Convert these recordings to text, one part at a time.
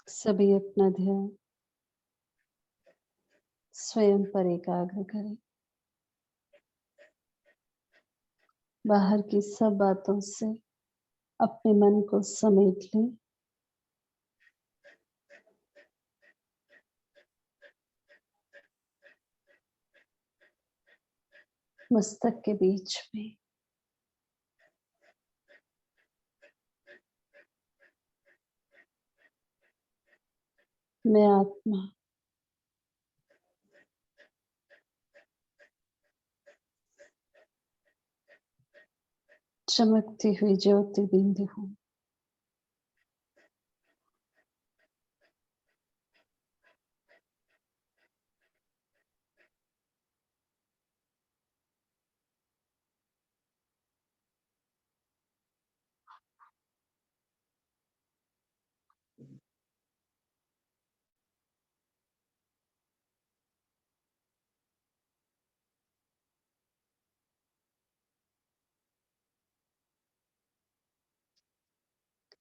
सभी अपना ध्यान स्वयं पर एकाग्र करें। बाहर की सब बातों से अपने मन को समेट लें। मस्तक के बीच में मैं आत्मा चमकती हुई ज्योति बिंदु हूँ।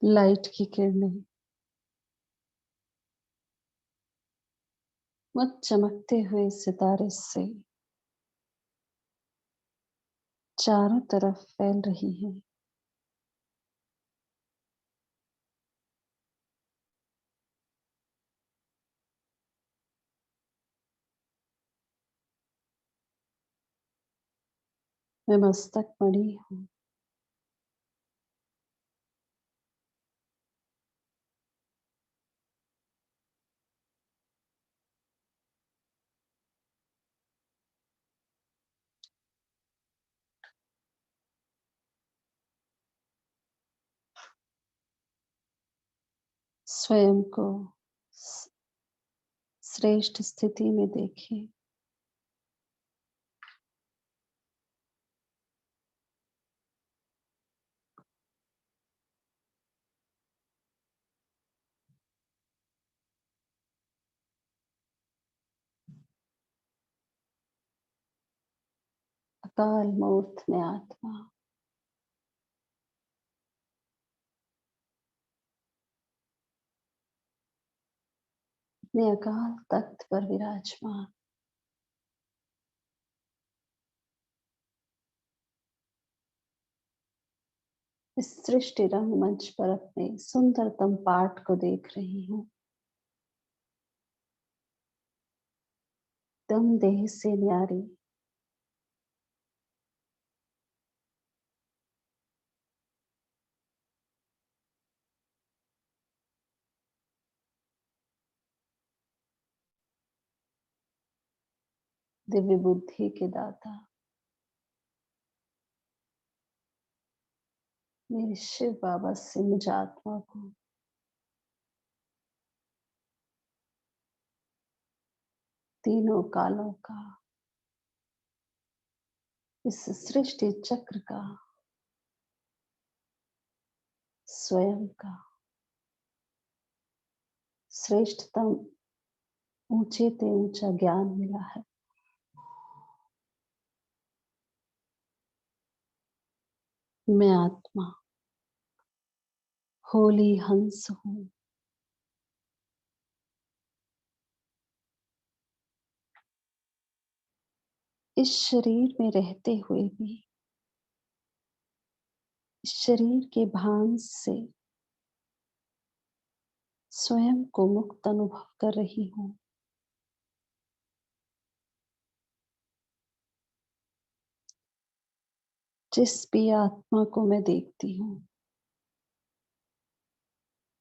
लाइट की किरणें मुझ चमकते हुए सितारे से चारों तरफ फैल रही हैं। मैं मस्तक मणि हूँ। स्वयं को श्रेष्ठ स्थिति में देखिए। अकाल मूर्त में आत्मा अपने अकाल तख्त पर विराजमान। इस सृष्टि रंगमंच पर अपने सुंदरतम पाठ को देख रही हूँ। दम देह से न्यारी दिव्य बुद्धि के दाता मेरे शिव बाबा से मुझ आत्मा को तीनों कालों का, इस सृष्टि चक्र का, स्वयं का श्रेष्ठतम ऊंचे ते ऊंचा ज्ञान मिला है। मैं आत्मा होली हंस हूँ। इस शरीर में रहते हुए भी इस शरीर के भान से स्वयं को मुक्त अनुभव कर रही हूँ। जिस भी आत्मा को मैं देखती हूँ,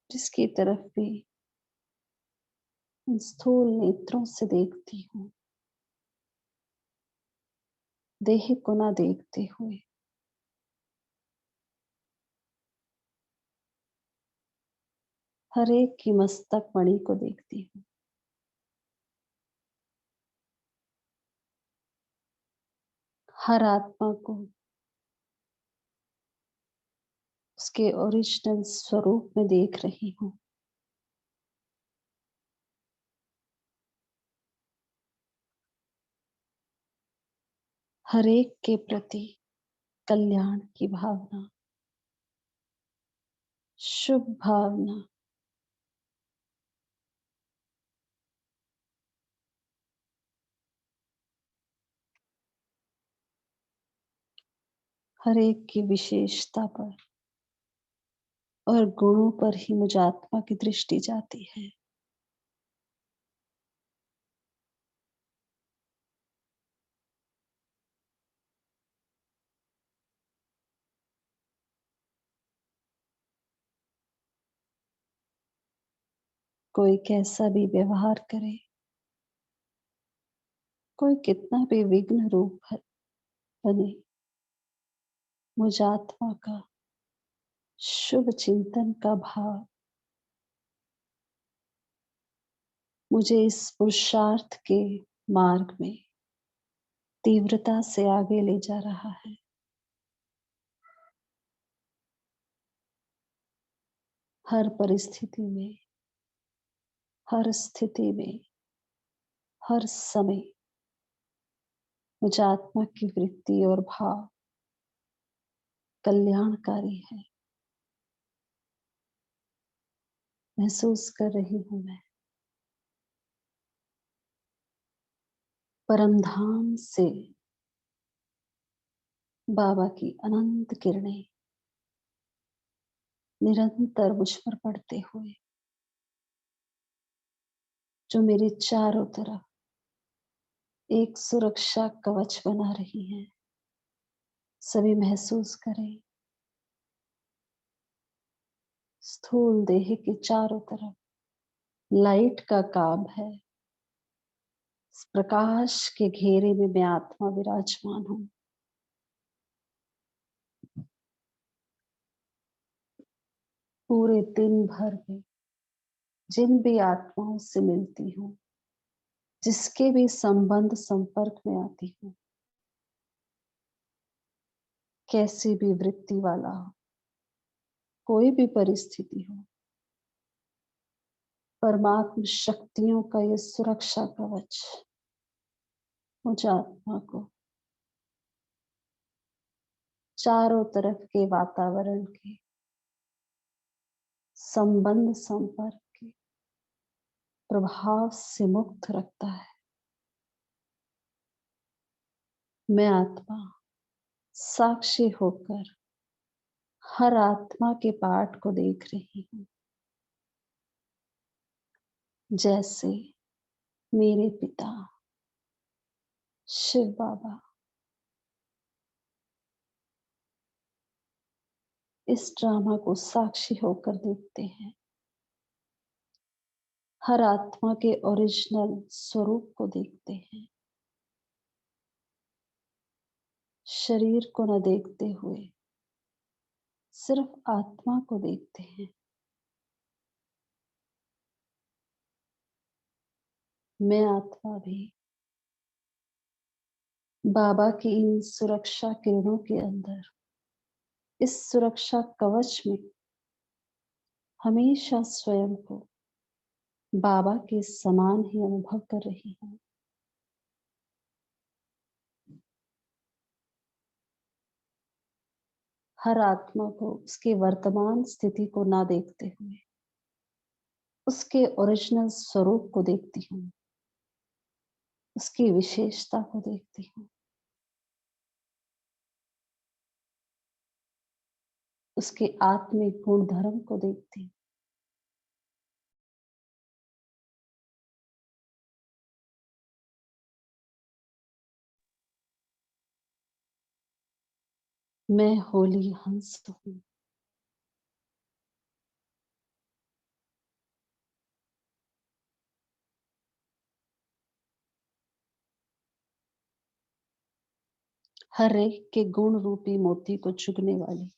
जिसकी तरफ भी इन स्थूल नेत्रों से देखती हूँ, देह को ना देखते हुए हर एक की मस्तक मणि को देखती हूँ। हर आत्मा को उसके ओरिजिनल स्वरूप में देख रही हूँ। हर एक के प्रति कल्याण की भावना, शुभ भावना हर एक की विशेषता पर और गुणों पर ही मुझ आत्मा की दृष्टि जाती है। कोई कैसा भी व्यवहार करे, कोई कितना भी विघ्न रूप बने, मुझ आत्मा का शुभ चिंतन का भाव मुझे इस पुरुषार्थ के मार्ग में तीव्रता से आगे ले जा रहा है। हर परिस्थिति में, हर स्थिति में, हर समय मुझ आत्मा की वृत्ति और भाव कल्याणकारी है। महसूस कर रही हूं मैं परमधाम से बाबा की अनंत किरणें निरंतर मुझ पर पड़ते हुए, जो मेरे चारों तरफ एक सुरक्षा कवच बना रही है। सभी महसूस करें, स्थूल देह के चारों तरफ लाइट का काम है। इस प्रकाश के घेरे में मैं आत्मा विराजमान हूं। पूरे दिन भर में जिन भी आत्माओं से मिलती हूँ, जिसके भी संबंध संपर्क में आती हूँ, कैसी भी वृत्ति वाला हो, कोई भी परिस्थिति हो, परमात्म शक्तियों का ये सुरक्षा कवच मुझ आत्मा को चारों तरफ के वातावरण के संबंध संपर्क के प्रभाव से मुक्त रखता है। मैं आत्मा साक्षी होकर हर आत्मा के पाठ को देख रही हूँ। जैसे मेरे पिता शिव बाबा इस ड्रामा को साक्षी होकर देखते हैं, हर आत्मा के ओरिजिनल स्वरूप को देखते हैं, शरीर को न देखते हुए सिर्फ आत्मा को देखते हैं। मैं आत्मा भी बाबा की इन सुरक्षा किरणों के अंदर, इस सुरक्षा कवच में हमेशा स्वयं को बाबा के समान ही अनुभव कर रही हूँ। हर आत्मा को उसके वर्तमान स्थिति को ना देखते हुए उसके ओरिजिनल स्वरूप को देखती हूँ, उसकी विशेषता को देखती हूँ, उसके आत्मिक गुण धर्म को देखती हूँ। मैं होली हंस हूँ। हर एक के गुण रूपी मोती को चुगने वाली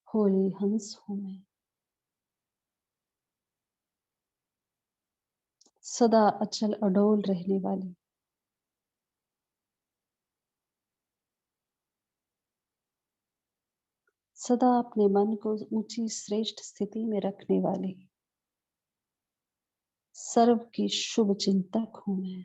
होली हंस हूँ मैं। सदा अचल अडोल रहने वाली सदा अपने मन को ऊंची श्रेष्ठ स्थिति में रखने वाली सर्व की शुभ चिंतक हूं मैं।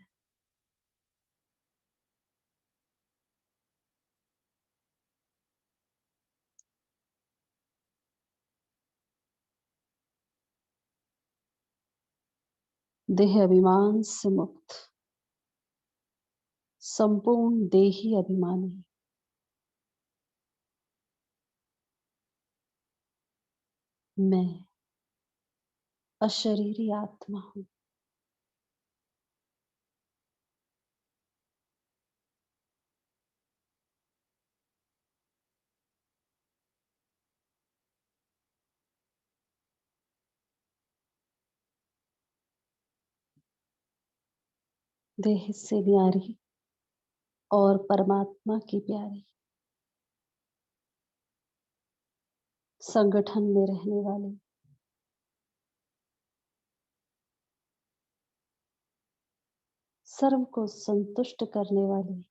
देह अभिमान से मुक्त, संपूर्ण देही अभिमानी। मैं अशरीरी आत्मा हूँ। देह से न्यारी और परमात्मा की प्यारी, संगठन में रहने वाली, सर्व को संतुष्ट करने वाली,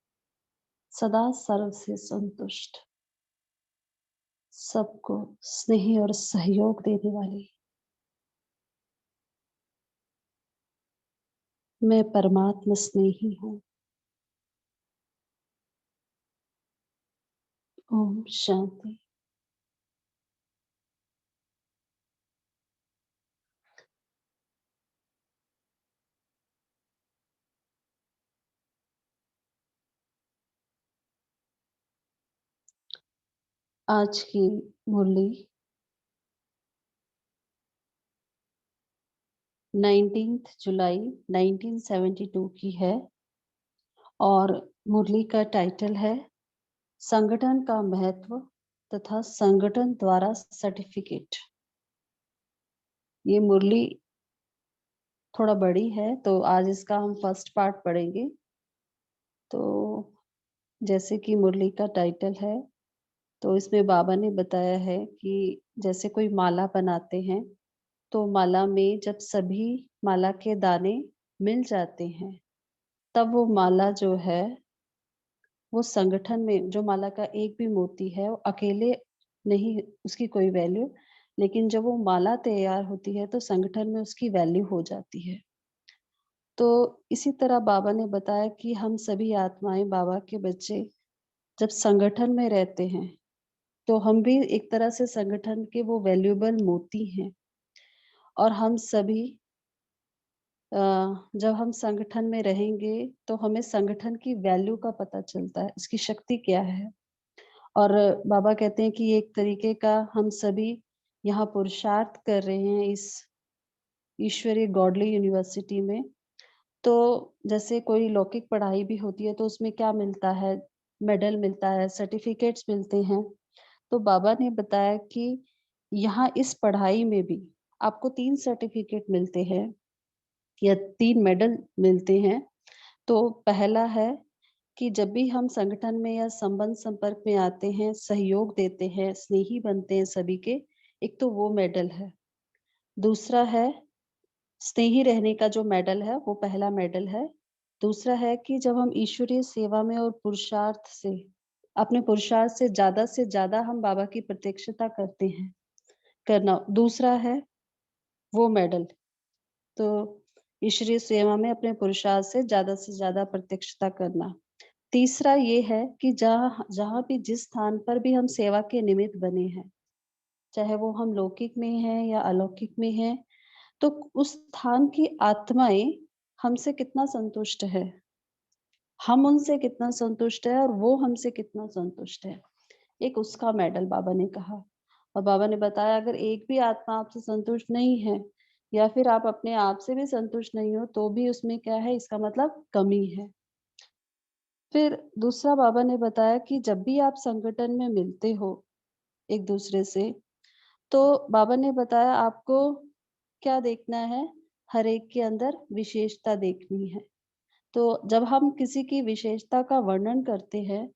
सदा सर्व से संतुष्ट, सबको स्नेह और सहयोग देने वाली। मैं परमात्मा स्नेही हूँ। ओम शांति। आज की मुरली 19 जुलाई 1972 की है और मुरली का टाइटल है संगठन का महत्व तथा संगठन द्वारा सर्टिफिकेट। ये मुरली थोड़ा बड़ी है तो आज इसका हम फर्स्ट पार्ट पढ़ेंगे। तो जैसे कि मुरली का टाइटल है तो इसमें बाबा ने बताया है कि जैसे कोई माला बनाते हैं तो माला में जब सभी माला के दाने मिल जाते हैं तब वो माला जो है वो संगठन में, जो माला का एक भी मोती है वो अकेले नहीं उसकी कोई वैल्यू, लेकिन जब वो माला तैयार होती है तो संगठन में उसकी वैल्यू हो जाती है। तो इसी तरह बाबा ने बताया कि हम सभी आत्माएं बाबा के बच्चे जब संगठन में रहते हैं तो हम भी एक तरह से संगठन के वो वैल्यूएबल मोती हैं। और हम सभी जब हम संगठन में रहेंगे तो हमें संगठन की वैल्यू का पता चलता है, इसकी शक्ति क्या है। और बाबा कहते हैं कि एक तरीके का हम सभी यहाँ पुरुषार्थ कर रहे हैं इस ईश्वरीय गॉडली यूनिवर्सिटी में। तो जैसे कोई लौकिक पढ़ाई भी होती है तो उसमें क्या मिलता है, मेडल मिलता है, सर्टिफिकेट्स मिलते हैं। तो बाबा ने बताया कि यहाँ इस पढ़ाई में भी आपको 3 सर्टिफिकेट मिलते हैं या 3 मेडल मिलते हैं। तो पहला है कि जब भी हम संगठन में या संबंध संपर्क में आते हैं, सहयोग देते हैं, स्नेही बनते हैं सभी के, एक तो वो मेडल है। दूसरा है स्नेही रहने का जो मेडल है वो पहला मेडल है। दूसरा है कि जब हम ईश्वरीय सेवा में और पुरुषार्थ से, अपने पुरुषार्थ से ज्यादा हम बाबा की प्रत्यक्षता करते हैं, करना दूसरा है वो मेडल। तो ईश्वरीय सेवा में अपने पुरुषार्थ से ज्यादा प्रत्यक्षता करना। तीसरा ये है कि जहाँ जहाँ भी जिस स्थान पर भी हम सेवा के निमित्त बने हैं, चाहे वो हम लौकिक में हैं या अलौकिक में हैं, तो उस स्थान की आत्माएं हमसे कितना संतुष्ट है, हम उनसे कितना संतुष्ट है और वो हमसे कितना संतुष्ट है, एक उसका मेडल बाबा ने कहा। और बाबा ने बताया अगर एक भी आत्मा आपसे संतुष्ट नहीं है या फिर आप अपने आप से भी संतुष्ट नहीं हो तो भी उसमें क्या है, इसका मतलब कमी है। फिर दूसरा बाबा ने बताया कि जब भी आप संगठन में मिलते हो एक दूसरे से, तो बाबा ने बताया आपको क्या देखना है, हर एक के अंदर विशेषता देखनी है। तो जब हम किसी की विशेषता का वर्णन करते हैं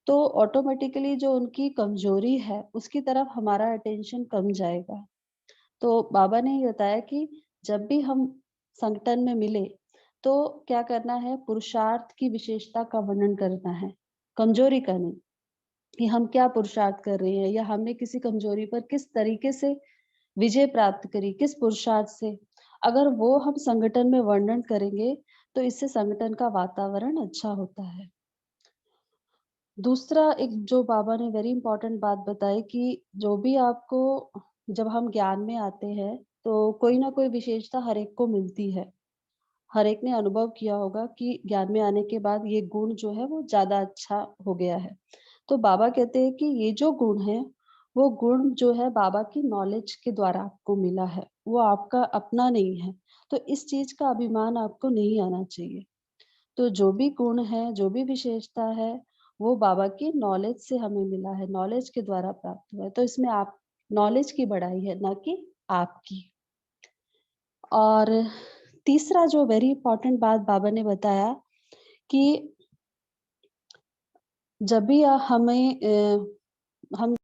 तो ऑटोमेटिकली जो उनकी कमजोरी है उसकी तरफ हमारा अटेंशन कम जाएगा। तो बाबा ने ये बताया कि जब भी हम संगठन में मिले तो क्या करना है, पुरुषार्थ की विशेषता का वर्णन करना है, कमजोरी का नहीं, कि हम क्या पुरुषार्थ कर रहे हैं या हमने किसी कमजोरी पर किस तरीके से विजय प्राप्त करी, किस पुरुषार्थ से। अगर वो हम संगठन में वर्णन करेंगे तो इससे संगठन का वातावरण अच्छा होता है। दूसरा एक जो बाबा ने वेरी इंपॉर्टेंट बात बताई कि जो भी आपको, जब हम ज्ञान में आते हैं तो कोई ना कोई विशेषता हर एक को मिलती है। हर एक ने अनुभव किया होगा कि ज्ञान में आने के बाद ये गुण जो है वो ज़्यादा अच्छा हो गया है। तो बाबा कहते हैं कि ये जो गुण है, वो गुण जो है बाबा की नॉलेज के द्वारा आपको मिला है, वो आपका अपना नहीं है। तो इस चीज़ का अभिमान आपको नहीं आना चाहिए। तो जो भी गुण है, जो भी विशेषता है, वो बाबा की नॉलेज से हमें मिला है, नॉलेज के द्वारा प्राप्त हुआ है। तो इसमें आप नॉलेज की बढ़ाई है, ना कि आपकी। और तीसरा जो वेरी इंपॉर्टेंट बात बाबा ने बताया कि जब भी हमें हम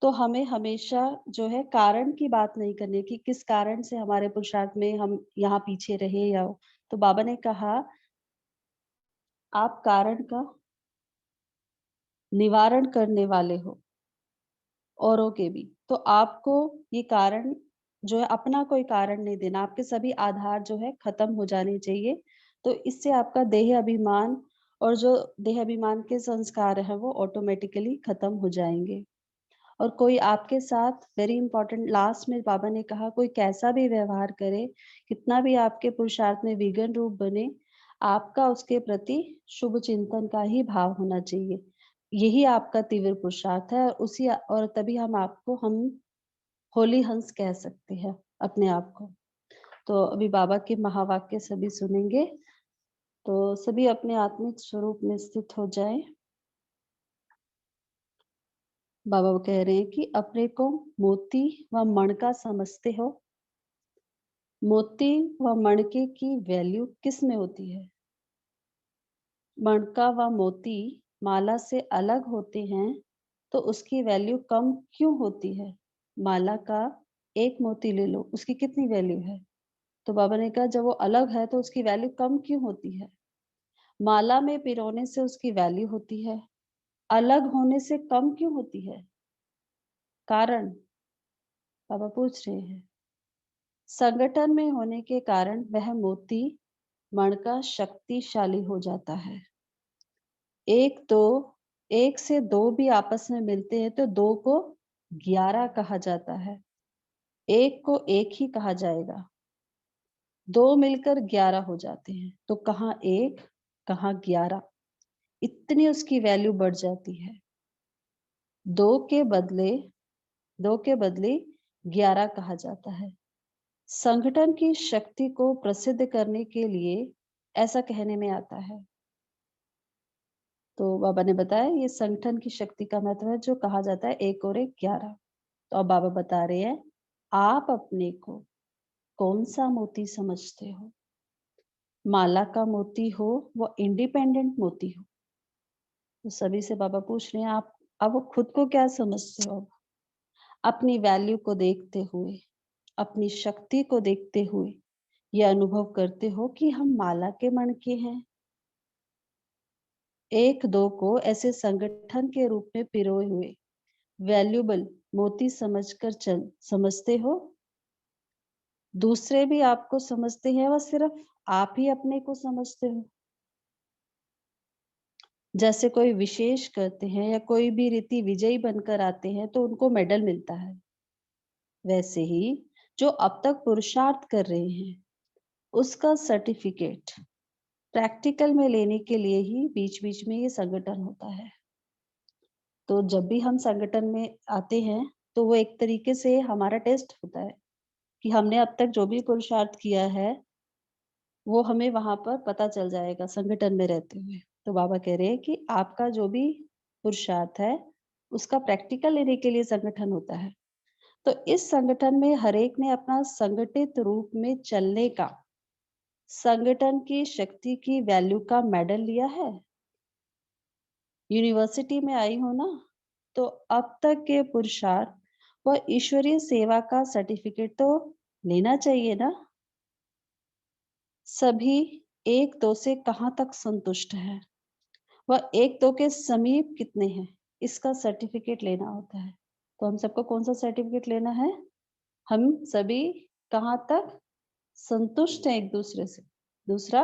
तो हमें हमेशा जो है कारण की बात नहीं करनी कि किस कारण से हमारे पुरुषार्थ में हम यहाँ पीछे रहे या हो। तो बाबा ने कहा आप कारण का निवारण करने वाले हो, औरों के भी। तो आपको ये कारण जो है अपना कोई कारण नहीं देना, आपके सभी आधार जो है खत्म हो जाने चाहिए। तो इससे आपका देह अभिमान और जो देह अभिमान के संस्कार हैं वो ऑटोमेटिकली खत्म हो जाएँगे। और कोई आपके साथ वेरी इंपॉर्टेंट लास्ट में बाबा ने कहा कोई कैसा भी व्यवहार करे, कितना भी आपके पुरुषार्थ में विघ्न रूप बने, आपका उसके प्रति शुभ चिंतन का ही भाव होना चाहिए। यही आपका तीव्र पुरुषार्थ है और उसी और तभी हम होली हंस कह सकते हैं अपने आप को। तो अभी बाबा के महावाक्य सभी सुनेंगे, तो सभी अपने आत्मिक स्वरूप में स्थित हो जाएं। बाबा वो कह रहे हैं कि अपने को मोती व मणका समझते हो। मोती व मणके की वैल्यू किस में होती है? मणका व मोती माला से अलग होते हैं तो उसकी वैल्यू कम क्यों होती है? माला का एक मोती ले लो, उसकी कितनी वैल्यू है? तो बाबा ने कहा जब वो अलग है तो उसकी वैल्यू कम क्यों होती है? माला में पिरोने से उसकी वैल्यू होती है, अलग होने से कम क्यों होती है? कारण बाबा पूछ रहे हैं। संगठन में होने के कारण वह मोती मणका शक्तिशाली हो जाता है। एक दो एक से दो भी आपस में मिलते हैं तो दो को 11 कहा जाता है। एक को एक ही कहा जाएगा। दो मिलकर 11 हो जाते हैं तो कहाँ एक कहाँ 11, इतनी उसकी वैल्यू बढ़ जाती है। दो के बदले दो के बदले 11 कहा जाता है। संगठन की शक्ति को प्रसिद्ध करने के लिए ऐसा कहने में आता है। तो बाबा ने बताया ये संगठन की शक्ति का महत्व है जो कहा जाता है एक और एक 11। तो अब बाबा बता रहे हैं आप अपने को कौन सा मोती समझते हो? माला का मोती हो वो इंडिपेंडेंट मोती हो। तो सभी से बाबा पूछ रहे हैं आप अब खुद को क्या समझते हो? अपनी वैल्यू को देखते हुए, अपनी शक्ति को देखते हुए ये अनुभव करते हो कि हम माला के मणके हैं। एक दो को ऐसे संगठन के रूप में पिरोए हुए वैल्यूएबल मोती समझते हो। दूसरे भी आपको समझते हैं व सिर्फ आप ही अपने को समझते हो। जैसे कोई विशेष करते हैं या कोई भी रीति विजयी बनकर आते हैं तो उनको मेडल मिलता है, वैसे ही जो अब तक पुरुषार्थ कर रहे हैं उसका सर्टिफिकेट प्रैक्टिकल में लेने के लिए ही बीच बीच में ये संगठन होता है। तो जब भी हम संगठन में आते हैं तो वो एक तरीके से हमारा टेस्ट होता है कि हमने अब तक जो भी पुरुषार्थ किया है वो हमें वहां पर पता चल जाएगा संगठन में रहते हुए। तो बाबा कह रहे हैं कि आपका जो भी पुरुषार्थ है उसका प्रैक्टिकल लेने के लिए संगठन होता है। तो इस संगठन में हर एक ने अपना संगठित रूप में चलने का संगठन की शक्ति की वैल्यू का मेडल लिया है। यूनिवर्सिटी में आई हो ना, तो अब तक के पुरुषार्थ व ईश्वरीय सेवा का सर्टिफिकेट तो लेना चाहिए ना। सभी एक दो से कहाँ तक संतुष्ट है वह एक दो के समीप कितने हैं इसका सर्टिफिकेट लेना होता है। तो हम सबको कौन सा सर्टिफिकेट लेना है? हम सभी कहाँ तक संतुष्ट हैं एक दूसरे से, दूसरा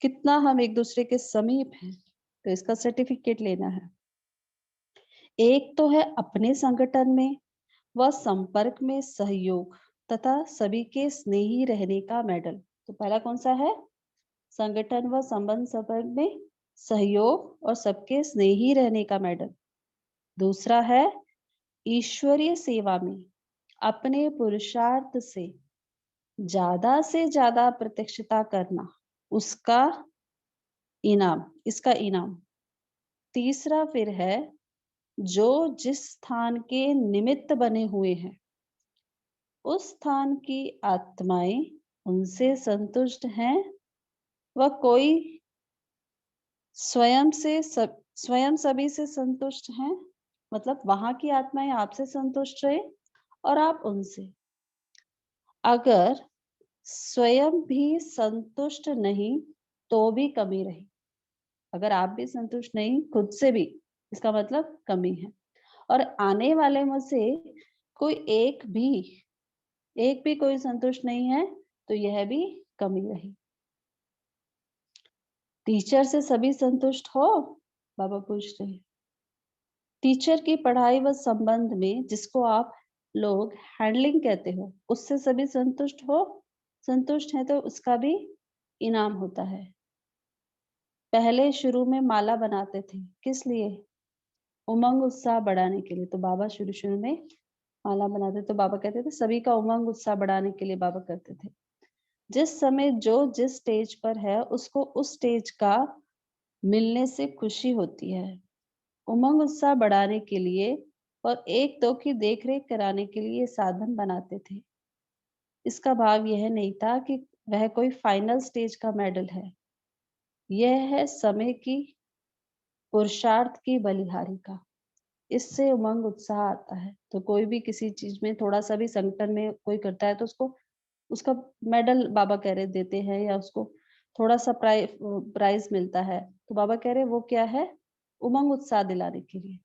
कितना हम एक दूसरे के समीप हैं, तो इसका सर्टिफिकेट लेना है। एक तो है अपने संगठन में व संपर्क में सहयोग तथा सभी के स्नेही रहने का मेडल। तो पहला कौन सा है? संगठन व संबंध संपर्क में सहयोग और सबके स्नेही रहने का मेडल। दूसरा है ईश्वरीय सेवा में अपने पुरुषार्थ से ज्यादा प्रत्यक्षता करना, उसका इनाम, इसका इनाम। तीसरा फिर है जो जिस स्थान के निमित्त बने हुए हैं उस स्थान की आत्माएं उनसे संतुष्ट हैं व कोई स्वयं सभी से संतुष्ट हैं, मतलब वहां की आत्माएं आपसे संतुष्ट रहे और आप उनसे। अगर स्वयं भी संतुष्ट नहीं तो भी कमी रही। अगर आप भी संतुष्ट नहीं खुद से भी, इसका मतलब कमी है। और आने वाले में से कोई एक भी कोई संतुष्ट नहीं है तो यह भी कमी रही। टीचर से सभी संतुष्ट हो? बाबा पूछ रहे हैं। टीचर की पढ़ाई व संबंध में जिसको आप लोग हैंडलिंग कहते हो उससे सभी संतुष्ट हो? संतुष्ट है तो उसका भी इनाम होता है। पहले शुरू में माला बनाते थे, किस लिए? उमंग उत्साह बढ़ाने के लिए। तो बाबा शुरू शुरू में माला बनाते तो बाबा कहते थे सभी का उमंग उत्साह बढ़ाने के लिए बाबा करते थे। जिस समय जो जिस स्टेज पर है उसको उस स्टेज का मिलने से खुशी होती है। उमंग उत्साह बढ़ाने के लिए और एक दो की देखरेख कराने के लिए साधन बनाते थे। इसका भाव यह नहीं था कि वह कोई फाइनल स्टेज का मेडल है, यह है समय की पुरुषार्थ की बलिहारी का। इससे उमंग उत्साह आता है। तो कोई भी किसी चीज में थोड़ा सा भी संगठन में कोई करता है तो उसको उसका मेडल बाबा कह रहे देते हैं या उसको थोड़ा सा प्राइज मिलता है। तो बाबा कह रहे वो क्या है? उमंग उत्साह दिलाने के लिए।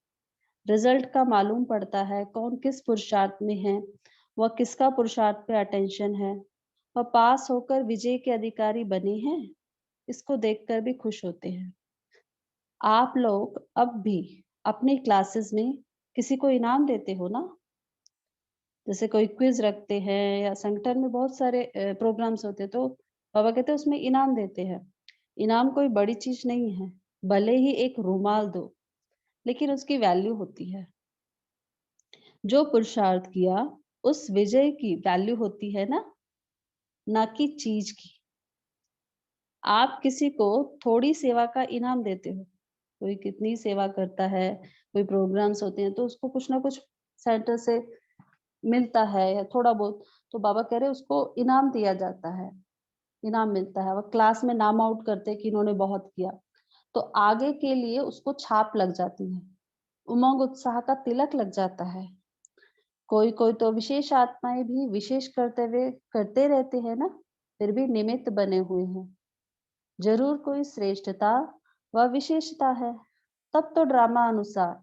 रिजल्ट का मालूम पड़ता है कौन किस पुरुषार्थ में है, वह किसका पुरुषार्थ पे अटेंशन है, वह पास होकर विजय के अधिकारी बने हैं, इसको देखकर भी खुश होते हैं। आप लोग अब भी अपनी क्लासेस में किसी को इनाम देते हो ना? जैसे कोई क्विज रखते हैं या संगठन में बहुत सारे प्रोग्राम्स होते हैं तो बाबा कहते हैं उसमें इनाम देते हैं। इनाम कोई बड़ी चीज नहीं है, भले ही एक रुमाल दो लेकिन उसकी वैल्यू होती है। जो पुरुषार्थ किया उस विजय की वैल्यू होती है ना कि चीज की। आप किसी को थोड़ी सेवा का इनाम देते हो, कोई कितनी सेवा करता है, कोई प्रोग्राम्स होते हैं तो उसको कुछ ना कुछ सेंटर से मिलता है या थोड़ा बहुत, तो बाबा कह रहे हैं उसको इनाम दिया जाता है, इनाम मिलता है। वो क्लास में नाम आउट करते हैं कि इन्होंने बहुत किया तो आगे के लिए उसको छाप लग जाती है, उमंग उत्साह का तिलक लग जाता है। कोई कोई तो विशेष आत्माएं भी विशेष करते हुए करते रहते हैं ना, फिर भी निमित्त बने हुए हैं। जरूर कोई श्रेष्ठता व विशेषता है, तब तो ड्रामा अनुसार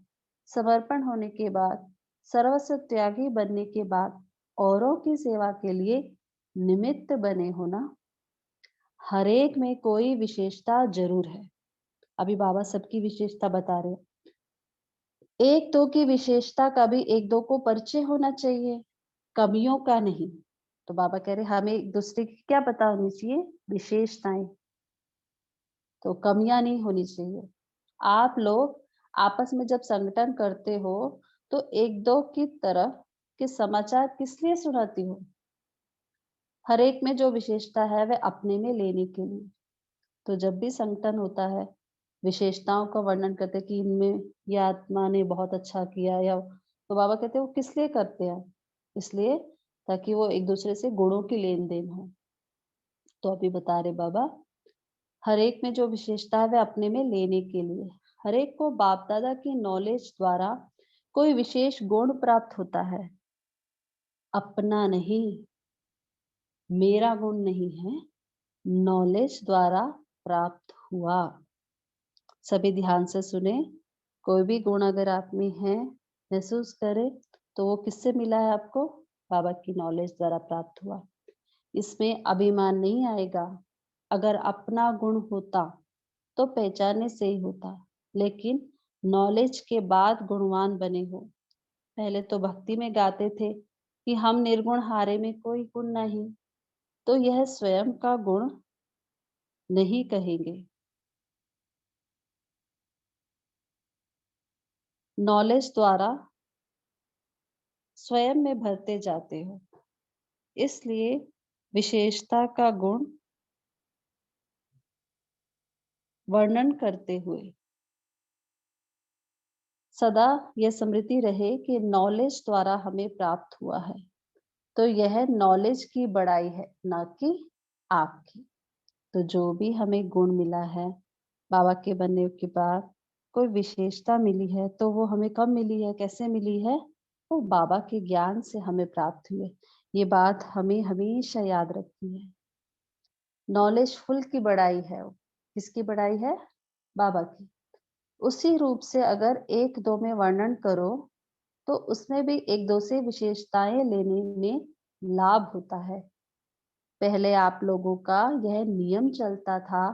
समर्पण होने के बाद, सर्वस्व त्यागी बनने के बाद औरों की सेवा के लिए निमित्त बने होना। हर एक में कोई विशेषता जरूर है। अभी बाबा सबकी विशेषता बता रहे हैं। एक दो की विशेषता का भी एक दो को परिचय होना चाहिए, कमियों का नहीं। तो बाबा कह रहे हमें एक दूसरे की क्या पता होनी चाहिए? विशेषताएं। तो कमियां नहीं होनी चाहिए। आप लोग आपस में जब संगठन करते हो तो एक दो की तरफ के समाचार किस लिए सुनाती हो? हर एक में जो विशेषता है वह अपने में लेने के लिए। तो जब भी संगठन होता है विशेषताओं का वर्णन करते हैं कि इनमें यह आत्मा ने बहुत अच्छा किया, या तो बाबा कहते हैं वो किस लिए करते हैं? इसलिए ताकि वो एक दूसरे से गुणों की लेन देन हो। तो अभी बता रहे बाबा हर एक में जो विशेषता है वह अपने में लेने के लिए। हर एक को बाप दादा की नॉलेज द्वारा कोई विशेष गुण प्राप्त होता है, अपना नहीं, मेरा गुण नहीं है, नॉलेज द्वारा प्राप्त हुआ। सभी ध्यान से सुने। कोई भी गुण अगर आप में है, महसूस करे, तो वो किससे मिला है आपको? बाबा की नॉलेज द्वारा प्राप्त हुआ। इसमें अभिमान नहीं आएगा। अगर अपना गुण होता तो पहचानने से ही होता, लेकिन नॉलेज के बाद गुणवान बने हो। पहले तो भक्ति में गाते थे कि हम निर्गुण हारे में कोई गुण नहीं, तो यह स्वयं का गुण नहीं कहेंगे। नॉलेज द्वारा स्वयं में भरते जाते हो, इसलिए विशेषता का गुण वर्णन करते हुए सदा यह स्मृति रहे कि नॉलेज द्वारा हमें प्राप्त हुआ है, तो यह नॉलेज की बड़ाई है, ना कि आपकी। तो जो भी हमें गुण मिला है बाबा के बनने के बाद, कोई विशेषता मिली है, तो वो हमें कब मिली है, कैसे मिली है? वो बाबा के ज्ञान से हमें प्राप्त हुई है। ये बात हमें हमेशा याद रखनी है। नॉलेज फुल की बड़ाई है वो। किसकी बड़ाई है? बाबा की। उसी रूप से अगर एक दो में वर्णन करो तो उसमें भी एक दो से विशेषताएं लेने में लाभ होता है। पहले आप लोगों का यह नियम चलता था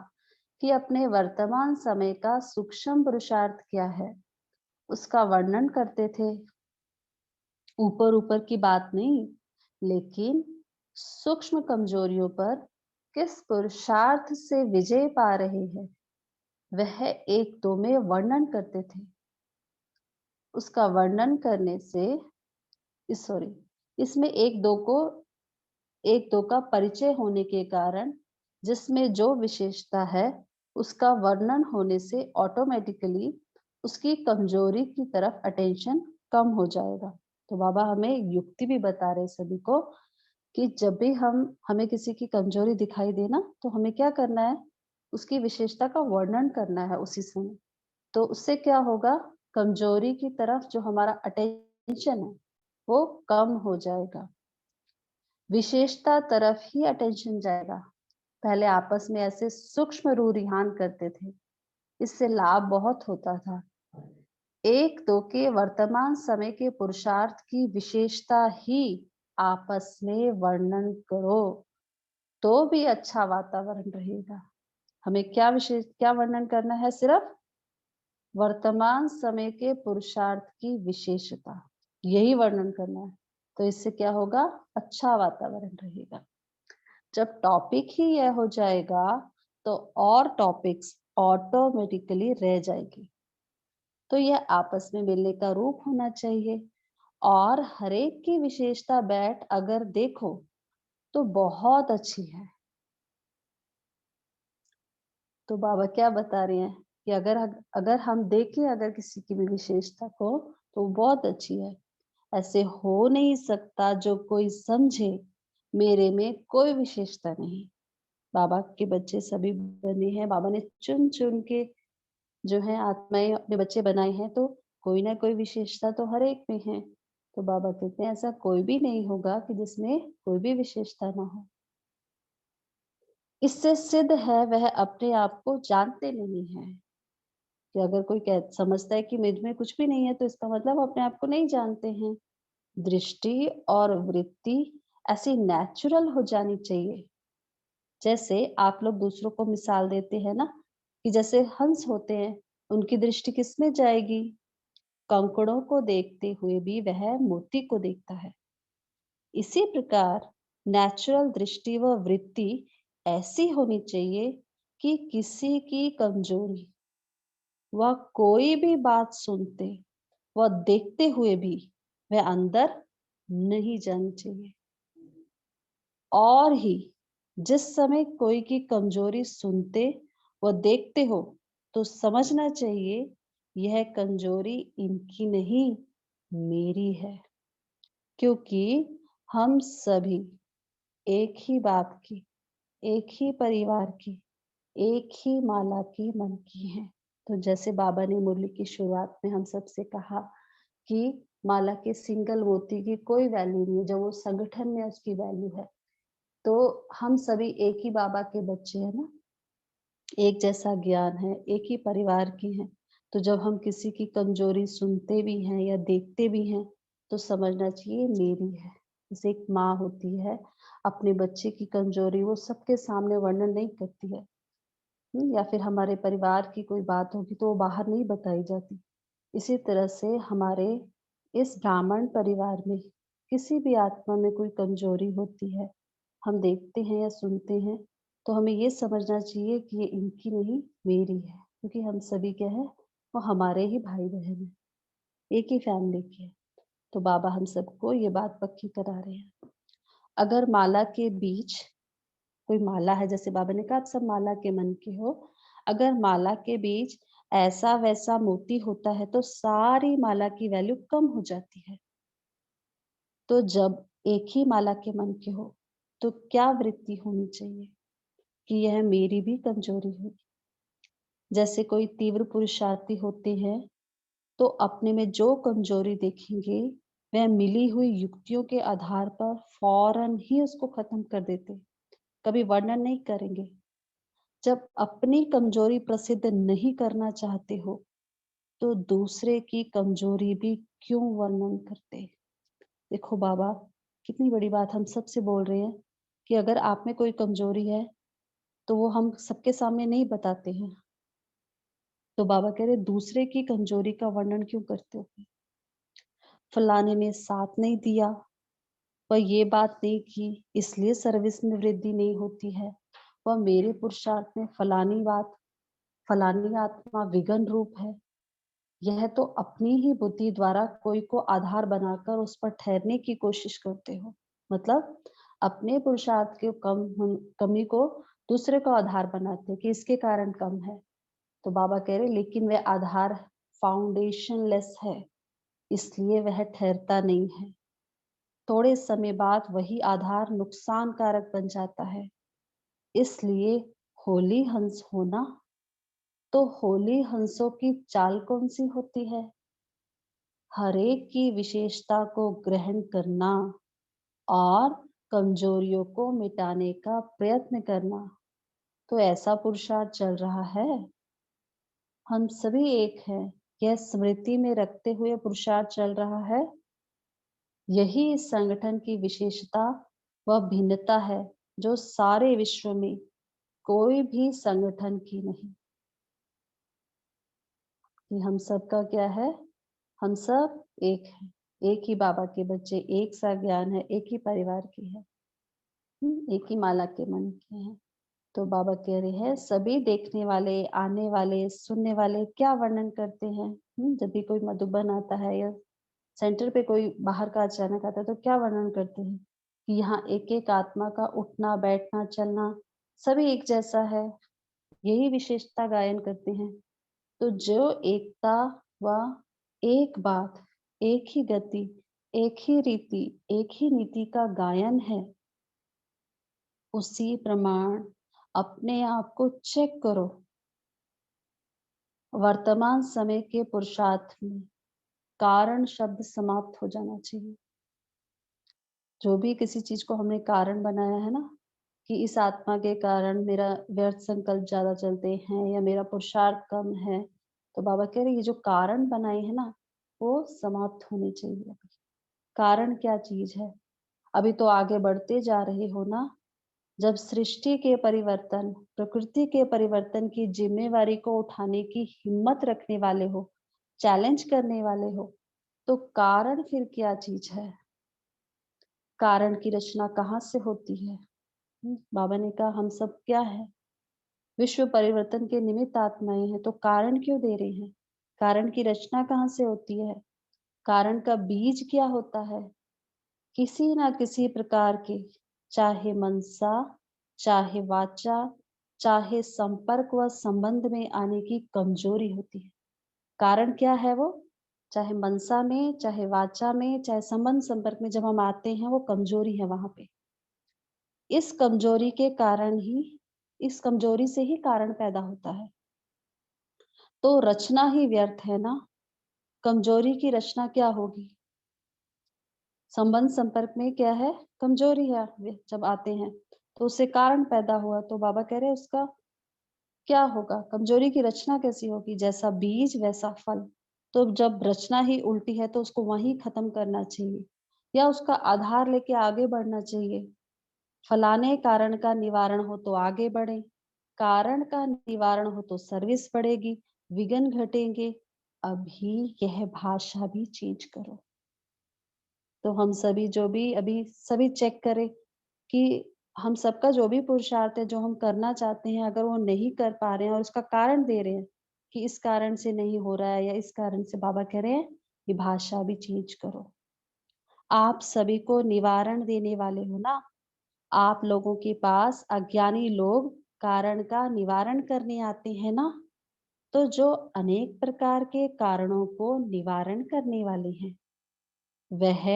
कि अपने वर्तमान समय का सूक्ष्म पुरुषार्थ क्या है उसका वर्णन करते थे। ऊपर ऊपर की बात नहीं, लेकिन सूक्ष्म कमजोरियों पर किस पुरुषार्थ से विजय पा रहे हैं वह एक दो में वर्णन करते थे। उसका वर्णन करने से सॉरी इसमें एक दो का परिचय होने के कारण जिसमें जो विशेषता है उसका वर्णन होने से ऑटोमेटिकली उसकी कमजोरी की तरफ अटेंशन कम हो जाएगा। तो बाबा हमें युक्ति भी बता रहे सभी को कि जब भी हमें किसी की कमजोरी दिखाई देना तो हमें क्या करना है, उसकी विशेषता का वर्णन करना है उसी समय। तो उससे क्या होगा, कमजोरी की तरफ जो हमारा अटेंशन है वो कम हो जाएगा, विशेषता तरफ ही अटेंशन जाएगा। पहले आपस में ऐसे सूक्ष्म रूरिहान करते थे, इससे लाभ बहुत होता था। एक दो के वर्तमान समय के पुरुषार्थ की विशेषता ही आपस में वर्णन करो तो भी अच्छा वातावरण रहेगा। हमें क्या वर्णन करना है? सिर्फ वर्तमान समय के पुरुषार्थ की विशेषता, यही वर्णन करना है। तो इससे क्या होगा, अच्छा वातावरण रहेगा। जब टॉपिक ही यह हो जाएगा तो और टॉपिक्स ऑटोमेटिकली रह जाएगी। तो यह आपस में मिलने का रूप होना चाहिए और हरेक की विशेषता बैठ अगर देखो तो बहुत अच्छी है। तो बाबा क्या बता रहे हैं कि अगर हम देखें अगर किसी की भी विशेषता को तो वो बहुत अच्छी है। ऐसे हो नहीं सकता जो कोई समझे मेरे में कोई विशेषता नहीं। बाबा के बच्चे सभी बने हैं, बाबा ने चुन चुन के जो है आत्माएं अपने बच्चे बनाए हैं, तो कोई ना कोई विशेषता तो हर एक में है। तो बाबा कहते हैं ऐसा कोई भी नहीं होगा कि जिसमें कोई भी विशेषता ना हो। इससे सिद्ध है वह अपने आप को जानते नहीं है। कि अगर कोई समझता है कि मुझ में कुछ भी नहीं है तो इसका मतलब अपने आप को नहीं जानते हैं। दृष्टि और वृत्ति ऐसी नेचुरल हो जानी चाहिए। जैसे आप लोग दूसरों को मिसाल देते हैं ना कि जैसे हंस होते हैं, उनकी दृष्टि किसमें जाएगी? कंकड़ों को देखते हुए भी वह मोती को देखता है। इसी प्रकार नेचुरल दृष्टि व वृत्ति ऐसी होनी चाहिए कि किसी की कमजोरी वह कोई भी बात सुनते व देखते हुए भी वह अंदर नहीं जानी चाहिए। और ही जिस समय कोई की कमजोरी सुनते व देखते हो तो समझना चाहिए यह कमजोरी इनकी नहीं मेरी है, क्योंकि हम सभी एक ही बाप की, एक ही परिवार की, एक ही माला की मन की हैं। तो जैसे बाबा ने मुरली की शुरुआत में हम सबसे कहा कि माला के सिंगल मोती की कोई वैल्यू नहीं है, जब वो संगठन में उसकी वैल्यू है। तो हम सभी एक ही बाबा के बच्चे हैं ना, एक जैसा ज्ञान है, एक ही परिवार की हैं। तो जब हम किसी की कमजोरी सुनते भी हैं या देखते भी हैं तो समझना चाहिए मेरी है। जैसे एक माँ होती है, अपने बच्चे की कमजोरी वो सबके सामने वर्णन नहीं करती है। या फिर हमारे परिवार की कोई बात होगी तो वो बाहर नहीं बताई जाती। इसी तरह से हमारे इस ब्राह्मण परिवार में किसी भी आत्मा में कोई कमजोरी होती है, हम देखते हैं या सुनते हैं, तो हमें ये समझना चाहिए कि ये इनकी नहीं, मेरी है। क्योंकि हम सभी क्या है, वो हमारे ही भाई बहन हैं, एक ही फैमिली के हैं। तो बाबा हम सबको ये बात पक्की करा रहे हैं। अगर माला के बीच कोई माला है, जैसे बाबा ने कहा आप सब माला के मन के हो, अगर माला के बीच ऐसा वैसा मोती होता है तो सारी माला की वैल्यू कम हो जाती है। तो जब एक ही माला के मन के हो, तो क्या वृत्ति होनी चाहिए कि यह मेरी भी कमजोरी है। जैसे कोई तीव्र पुरुषार्थी होते हैं, तो अपने में जो कमजोरी देखेंगे, वह मिली हुई युक्तियों के आधार पर फौरन ही उसको खत्म कर देते, कभी वर्णन नहीं करेंगे। जब अपनी कमजोरी प्रसिद्ध नहीं करना चाहते हो, तो दूसरे की कमजोरी भी क्यों वर्णन करते। देखो बाबा, कितनी बड़ी बात हम सबसे बोल रहे हैं कि अगर आप में कोई कमजोरी है, तो वो हम सबके सामने नहीं बताते हैं। तो बाबा कह रहे दूसरे की कमजोरी का वर्णन क्यों करते हो। फलाने ने साथ नहीं दिया, वह ये बात नहीं की, इसलिए सर्विस में वृद्धि नहीं होती है। वह मेरे पुरुषार्थ में फलानी बात, फलानी आत्मा विघन रूप है। यह तो अपनी ही बुद्धि द्वारा कोई को आधार बनाकर उस पर ठहरने की कोशिश करते हो। मतलब अपने पुरुषार्थ के कमी को दूसरे को आधार बनाते हैं कि इसके कारण कम है। तो बाबा कह रहे लेकिन वह आधार फाउंडेशन लेस है, इसलिए वह ठहरता नहीं है। थोड़े समय बाद वही आधार नुकसान कारक बन जाता है। इसलिए होली हंस होना, तो होली हंसों की चाल कौन सी होती है। हरेक की विशेषता को ग्रहण करना और कमजोरियों को मिटाने का प्रयत्न करना। तो ऐसा पुरुषार्थ चल रहा है। हम सभी एक हैं, यह स्मृति में रखते हुए पुरुषार्थ चल रहा है। यही इस संगठन की विशेषता व भिन्नता है, जो सारे विश्व में कोई भी संगठन की नहीं। कि हम सबका क्या है, हम सब एक हैं, एक ही बाबा के बच्चे, एक सा ज्ञान है, एक ही परिवार की है, एक ही माला के मन के हैं। तो बाबा कह रहे हैं सभी देखने वाले, आने वाले, सुनने वाले क्या वर्णन करते हैं। जब भी कोई मधुबन आता है या सेंटर पे कोई बाहर का अचानक आता है, तो क्या वर्णन करते हैं कि यहाँ एक एक आत्मा का उठना, बैठना, चलना सभी एक जैसा है। यही विशेषता गायन करते हैं। तो जो एकता व एक बात, एक ही गति, एक ही रीति, एक ही नीति का गायन है, उसी प्रमाण अपने आप को चेक करो। वर्तमान समय के पुरुषार्थ में कारण शब्द समाप्त हो जाना चाहिए। जो भी किसी चीज को हमने कारण बनाया है ना, कि इस आत्मा के कारण मेरा व्यर्थ संकल्प ज्यादा चलते हैं या मेरा पुरुषार्थ कम है, तो बाबा कह रहे ये जो कारण बनाए है ना, वो समाप्त होने चाहिए। अभी कारण क्या चीज है, अभी तो आगे बढ़ते जा रहे हो ना। जब सृष्टि के परिवर्तन, प्रकृति के परिवर्तन की जिम्मेवारी को उठाने की हिम्मत रखने वाले हो, चैलेंज करने वाले हो, तो कारण फिर क्या चीज है। कारण की रचना कहाँ से होती है। बाबा ने कहा हम सब क्या है, विश्व परिवर्तन के निमित्त आत्माएं हैं, तो कारण क्यों दे रहे हैं। कारण की रचना कहाँ से होती है, कारण का बीज क्या होता है। किसी ना किसी प्रकार के, चाहे मनसा, चाहे वाचा, चाहे संपर्क व संबंध में आने की कमजोरी होती है। कारण क्या है वो, चाहे मनसा में, चाहे वाचा में, चाहे संबंध संपर्क में जब हम आते हैं, वो कमजोरी है वहां पे। इस कमजोरी के कारण ही, इस कमजोरी से ही कारण पैदा होता है। तो रचना ही व्यर्थ है ना। कमजोरी की रचना क्या होगी। संबंध संपर्क में क्या है, कमजोरी है। जब आते हैं तो उससे कारण पैदा हुआ, तो बाबा कह रहे हैं उसका क्या होगा, कमजोरी की रचना कैसी होगी। जैसा बीज वैसा फल। तो जब रचना ही उल्टी है, तो उसको वहीं खत्म करना चाहिए या उसका आधार लेके आगे बढ़ना चाहिए। फलाने कारण का निवारण हो तो आगे बढ़े, कारण का निवारण हो तो सर्विस बढ़ेगी, विघ्न घटेंगे। अभी यह भाषा भी चेंज करो। तो हम सभी जो भी अभी सभी चेक करें कि हम सबका जो भी पुरुषार्थ है, जो हम करना चाहते हैं, अगर वो नहीं कर पा रहे हैं और उसका कारण दे रहे हैं कि इस कारण से नहीं हो रहा है या इस कारण से, बाबा कह रहे हैं कि भाषा भी चेंज करो। आप सभी को निवारण देने वाले हो ना। आप लोगों के पास अज्ञानी लोग कारण का निवारण करने आते हैं ना, तो जो अनेक प्रकार के कारणों को निवारण करने वाले हैं, वह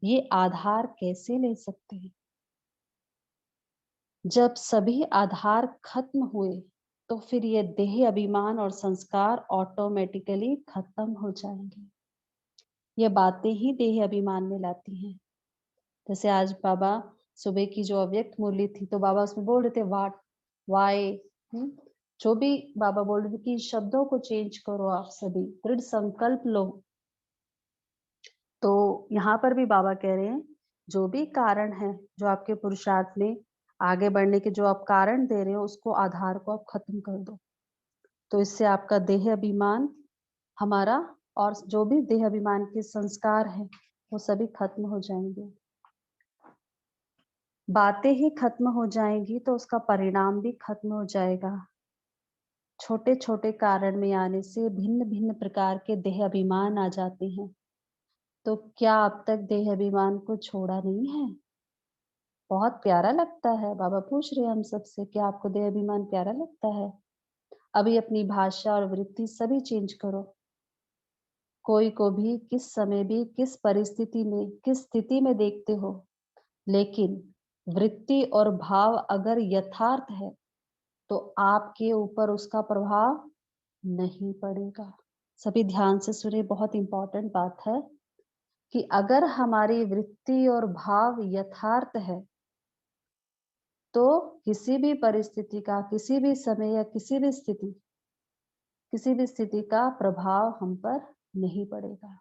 ये आधार कैसे ले सकते हैं? जब सभी आधार खत्म हुए, तो फिर ये देह अभिमान और संस्कार ऑटोमेटिकली खत्म हो जाएंगे। ये बातें ही देह अभिमान में लाती हैं। जैसे आज बाबा सुबह की जो अव्यक्त मुरली थी, तो बाबा उसमें बोल रहे थे वाट, वाई, जो भी बाबा बोल रहे थे कि शब्दों को चेंज करो, आप सभी दृढ़ संकल्प लो। तो यहाँ पर भी बाबा कह रहे हैं, जो भी कारण है, जो आपके पुरुषार्थ में आगे बढ़ने के जो आप कारण दे रहे हो, उसको आधार को आप खत्म कर दो। तो इससे आपका देह अभिमान हमारा और जो भी देह अभिमान के संस्कार हैं, वो सभी खत्म हो जाएंगे। बातें ही खत्म हो जाएंगी तो उसका परिणाम भी खत्म हो जाएगा। छोटे छोटे कारण में आने से भिन्न भिन्न प्रकार के देह अभिमान आ जाते हैं। तो क्या अब तक देह अभिमान को छोड़ा नहीं है? बहुत प्यारा लगता है। बाबा पूछ रहे हैं हम सबसे, क्या आपको देह अभिमान प्यारा लगता है? अभी अपनी भाषा और वृत्ति सभी चेंज करो। कोई को भी किस समय भी किस परिस्थिति में किस स्थिति में देखते हो, लेकिन वृत्ति और भाव अगर यथार्थ है, तो आपके ऊपर उसका प्रभाव नहीं पड़ेगा। सभी ध्यान से सुने, बहुत इंपॉर्टेंट बात है कि अगर हमारी वृत्ति और भाव यथार्थ है, तो किसी भी परिस्थिति का, किसी भी समय या किसी भी स्थिति का प्रभाव हम पर नहीं पड़ेगा।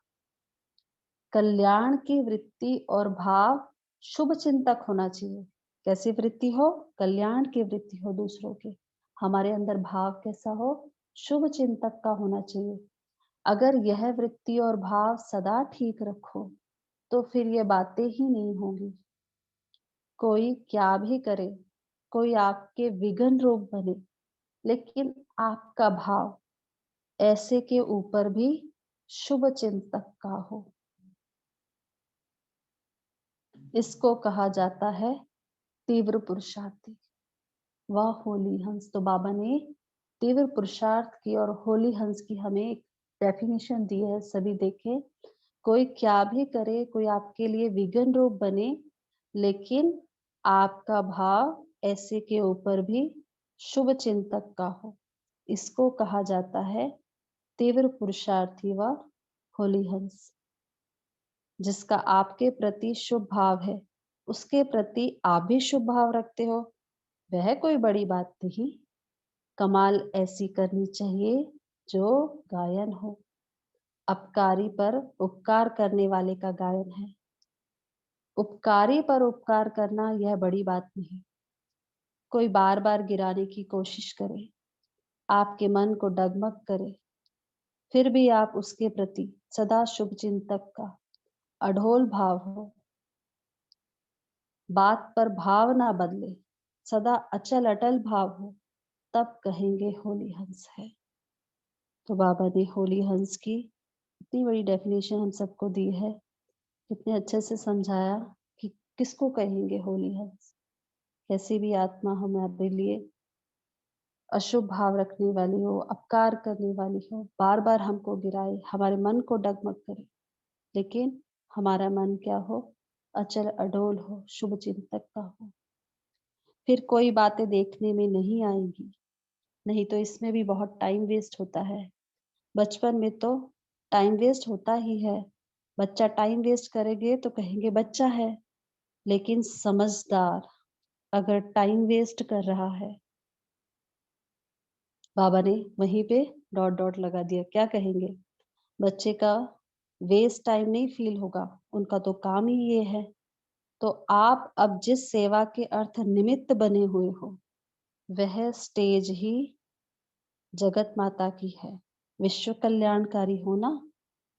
कल्याण की वृत्ति और भाव शुभ चिंतक होना चाहिए। कैसी वृत्ति हो? कल्याण की वृत्ति हो दूसरों के। हमारे अंदर भाव कैसा हो? शुभ चिंतक का होना चाहिए। अगर यह वृत्ति और भाव सदा ठीक रखो, तो फिर ये बातें ही नहीं होंगी। कोई क्या भी करे, कोई आपके विघ्न रूप बने, लेकिन आपका भाव ऐसे के ऊपर भी शुभ चिंतक का हो। इसको कहा जाता है तीव्र पुरुषार्थी। वह होली हंस। तो बाबा ने तीव्र पुरुषार्थ की और होली हंस की हमें एक डेफिनेशन दी है। सभी देखें, कोई क्या भी करे, कोई आपके लिए विघ्न रूप बने, लेकिन आपका भाव ऐसे के ऊपर भी शुभ चिंतक का हो। इसको कहा जाता है तीव्र पुरुषार्थी व होली हंस। जिसका आपके प्रति शुभ भाव है, उसके प्रति आप भी शुभ भाव रखते हो, वह कोई बड़ी बात नहीं। कमाल ऐसी करनी चाहिए जो गायन हो। अपकारी पर उपकार करने वाले का गायन है। उपकारी पर उपकार करना यह बड़ी बात नहीं। कोई बार बार गिराने की कोशिश करे, आपके मन को डगमग करे, फिर भी आप उसके प्रति सदा शुभ चिंतक का अढोल भाव हो। बात पर भाव ना बदले, सदा अचल अटल भाव हो, तब कहेंगे होली हंस है। तो बाबा ने होली हंस की इतनी बड़ी डेफिनेशन हम सबको दी है। कितने अच्छे से समझाया कि किसको कहेंगे होली हंस। कैसी भी आत्मा हमारे लिए अशुभ भाव रखने वाली हो, अपकार करने वाली हो, बार बार हमको गिराए, हमारे मन को डगमग करे, लेकिन हमारा मन क्या हो? अचल अडोल हो, शुभ चिंतक का हो। फिर कोई बातें देखने में नहीं आएंगी। नहीं तो इसमें भी बहुत टाइम वेस्ट होता है। बचपन में तो टाइम वेस्ट होता ही है। बच्चा टाइम वेस्ट करेंगे तो कहेंगे बच्चा है, लेकिन समझदार अगर टाइम वेस्ट कर रहा है, बाबा ने वहीं पे डॉट डॉट लगा दिया। क्या कहेंगे? बच्चे का वेस्ट टाइम नहीं फील होगा, उनका तो काम ही ये है। तो आप अब जिस सेवा के अर्थ निमित्त बने हुए हो, वह स्टेज ही जगत माता की है। विश्व कल्याणकारी होना,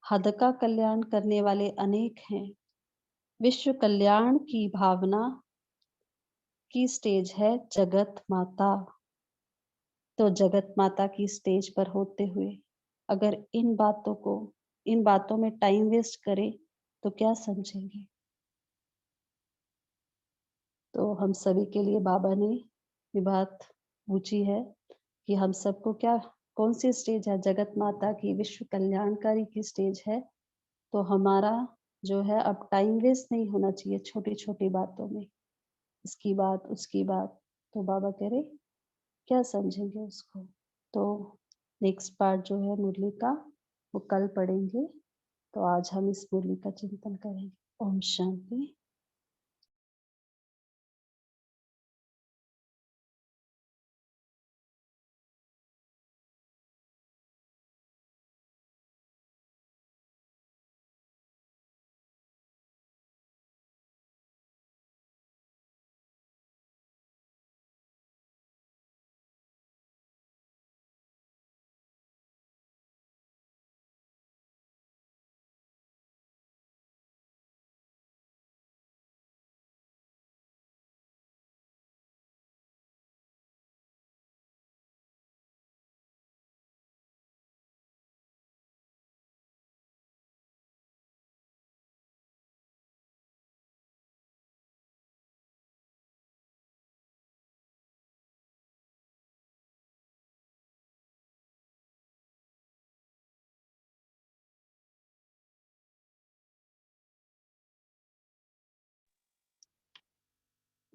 हद का कल्याण करने वाले अनेक हैं। विश्व कल्याण की भावना की स्टेज है जगत माता। तो जगत माता की स्टेज पर होते हुए अगर इन बातों में टाइम वेस्ट करें तो क्या समझेंगे। तो हम सभी के लिए बाबा ने ये बात पूछी है कि हम सबको क्या, कौन सी स्टेज है, जगत माता की विश्व कल्याणकारी की स्टेज है। तो हमारा जो है अब टाइम वेस्ट नहीं होना चाहिए छोटी छोटी बातों में, इसकी बात उसकी बात। तो बाबा कह रहे क्या समझेंगे उसको। तो नेक्स्ट पार्ट जो है मुरली का वो कल पढ़ेंगे। तो आज हम इस मुरली का चिंतन करेंगे। ओम शांति।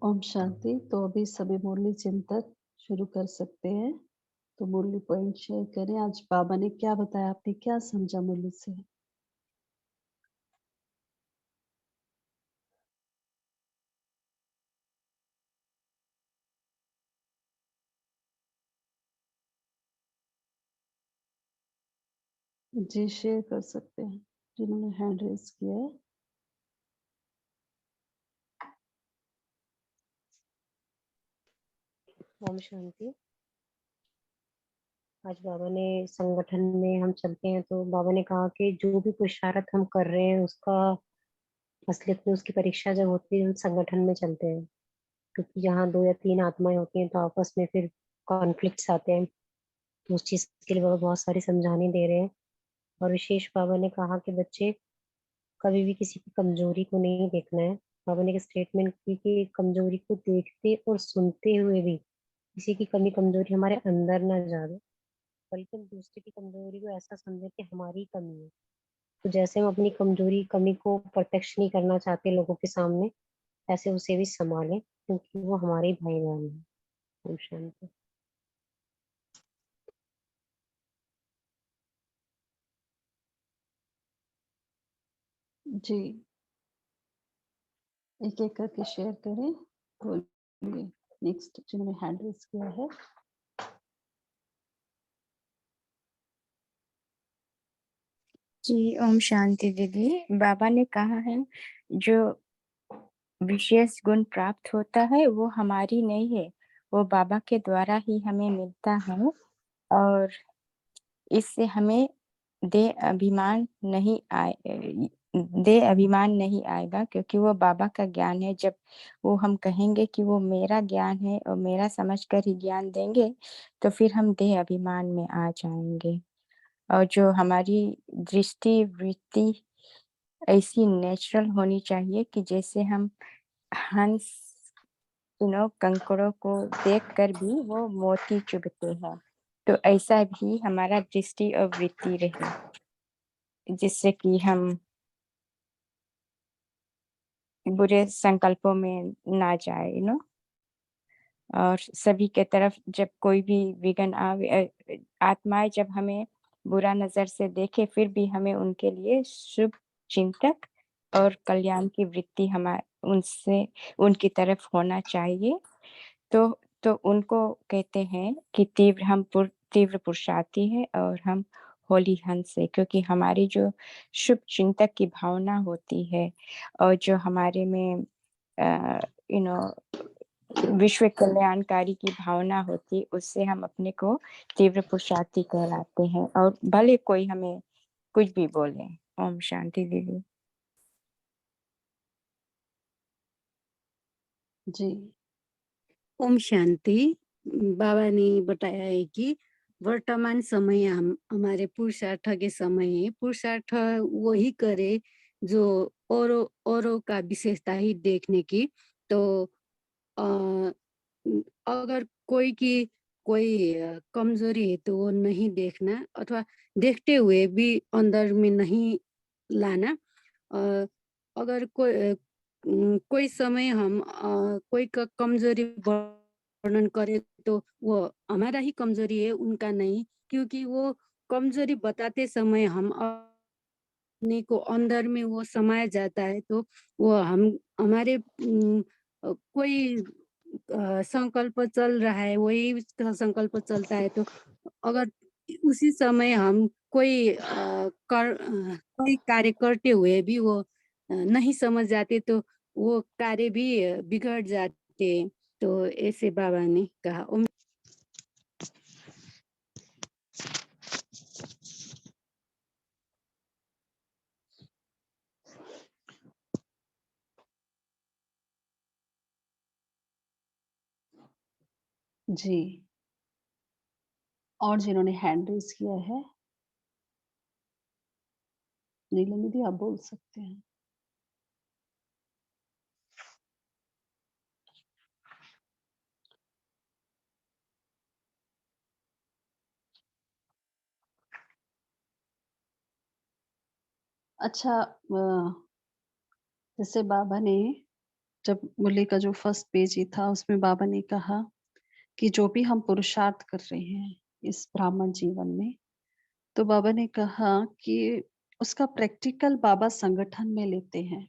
ओम शांति। तो अभी सभी मुरली चिंतन शुरू कर सकते हैं। तो मुरली पॉइंट शेयर करें, आज बाबा ने क्या बताया, आपने क्या समझा मुरली से। जी शेयर कर सकते हैं जिन्होंने हैंड रेज किया है। ओम शांति। आज बाबा ने संगठन में हम चलते हैं तो बाबा ने कहा कि जो भी पुरुषार्थ हम कर रहे हैं उसका असलियत में उसकी परीक्षा जब होती है हम संगठन में चलते हैं, क्योंकि जहाँ दो या तीन आत्माएं होती हैं तो आपस में फिर कॉन्फ्लिक्ट्स आते हैं। तो उस चीज के लिए बाबा बहुत सारी समझाने दे रहे हैं। और विशेष बाबा ने कहा कि बच्चे कभी भी किसी की कमजोरी को नहीं देखना है। बाबा ने एक स्टेटमेंट की कि कमजोरी को देखते और सुनते हुए भी किसी की कमी कमजोरी हमारे अंदर ना जाए, बल्कि हम दूसरे की कमजोरी को ऐसा समझे कि हमारी ही कमी है। तो जैसे हम अपनी कमजोरी कमी को प्रत्यक्ष नहीं करना चाहते लोगों के सामने, ऐसे उसे भी संभालें क्योंकि वो हमारे ही भाई बहन है। ओम शांति। जी एक एक करके शेयर करें। बोलिए नेक्स्ट जिन्होंने हैंड रेज किया है। जी ओम शांति दीदी। बाबा ने कहा है जो विशेष गुण प्राप्त होता है वो हमारी नहीं है, वो बाबा के द्वारा ही हमें मिलता है। और इससे हमें दे अभिमान नहीं आएगा, क्योंकि वो बाबा का ज्ञान है। जब वो हम कहेंगे कि वो मेरा ज्ञान है और मेरा समझकर ही ज्ञान देंगे, तो फिर हम देह अभिमान में आ जाएंगे। और जो हमारी दृष्टि वृत्ति ऐसी नेचुरल होनी चाहिए कि जैसे हम हंस कंकड़ों को देखकर भी वो मोती चुभते हैं, तो ऐसा भी हमारा दृष्टि और वृत्ति रहे, जिससे कि हम बुरे संकल्पों में ना जाए और सभी के तरफ जब कोई भी विघ्न आवे, आत्माएं जब हमें बुरा नजर से देखे, फिर भी हमें उनके लिए शुभ चिंतक और कल्याण की वृत्ति हमारे उनसे उनकी तरफ होना चाहिए। तो उनको कहते हैं कि तीव्र पुरुषार्थी है और हम होली हंस है, क्योंकि हमारी जो शुभ चिंतक की भावना होती है और जो हमारे में यू नो विश्व कल्याणकारी की भावना होती, उससे हम अपने को तीव्र पुरुषार्थी कहलाते हैं, और भले कोई हमें कुछ भी बोले। ओम शांति दीदी। जी। ओम शांति। बाबा ने बताया है कि वर्तमान समय हम हमारे पुरुषार्थ के समय है। पुरुषार्थ वही करे जो औरों का विशेषता ही देखने की। तो अगर कोई कमजोरी है तो वो नहीं देखना, अथवा देखते हुए भी अंदर में नहीं लाना। अगर कोई समय हम कोई का कमजोरी वर्णन करें तो वो हमारा ही कमजोरी है, उनका नहीं। क्योंकि वो कमजोरी बताते समय हम अपने को अंदर में वो समाया जाता है, तो वो हमारे कोई संकल्प चल रहा है, वही उसका संकल्प चलता है। तो अगर उसी समय हम कोई कार्य करते हुए भी वो नहीं समझ जाते, तो वो कार्य भी बिगड़ जाते हैं। तो ऐसे बाबा ने कहा। जी, और जिन्होंने हैंड रेज किया है, नीलम दीदी आप बोल सकते हैं। अच्छा, जैसे बाबा ने जब मुरली का जो फर्स्ट पेज ही था, उसमें बाबा ने कहा कि जो भी हम पुरुषार्थ कर रहे हैं इस ब्राह्मण जीवन में, तो बाबा ने कहा कि उसका प्रैक्टिकल बाबा संगठन में लेते हैं।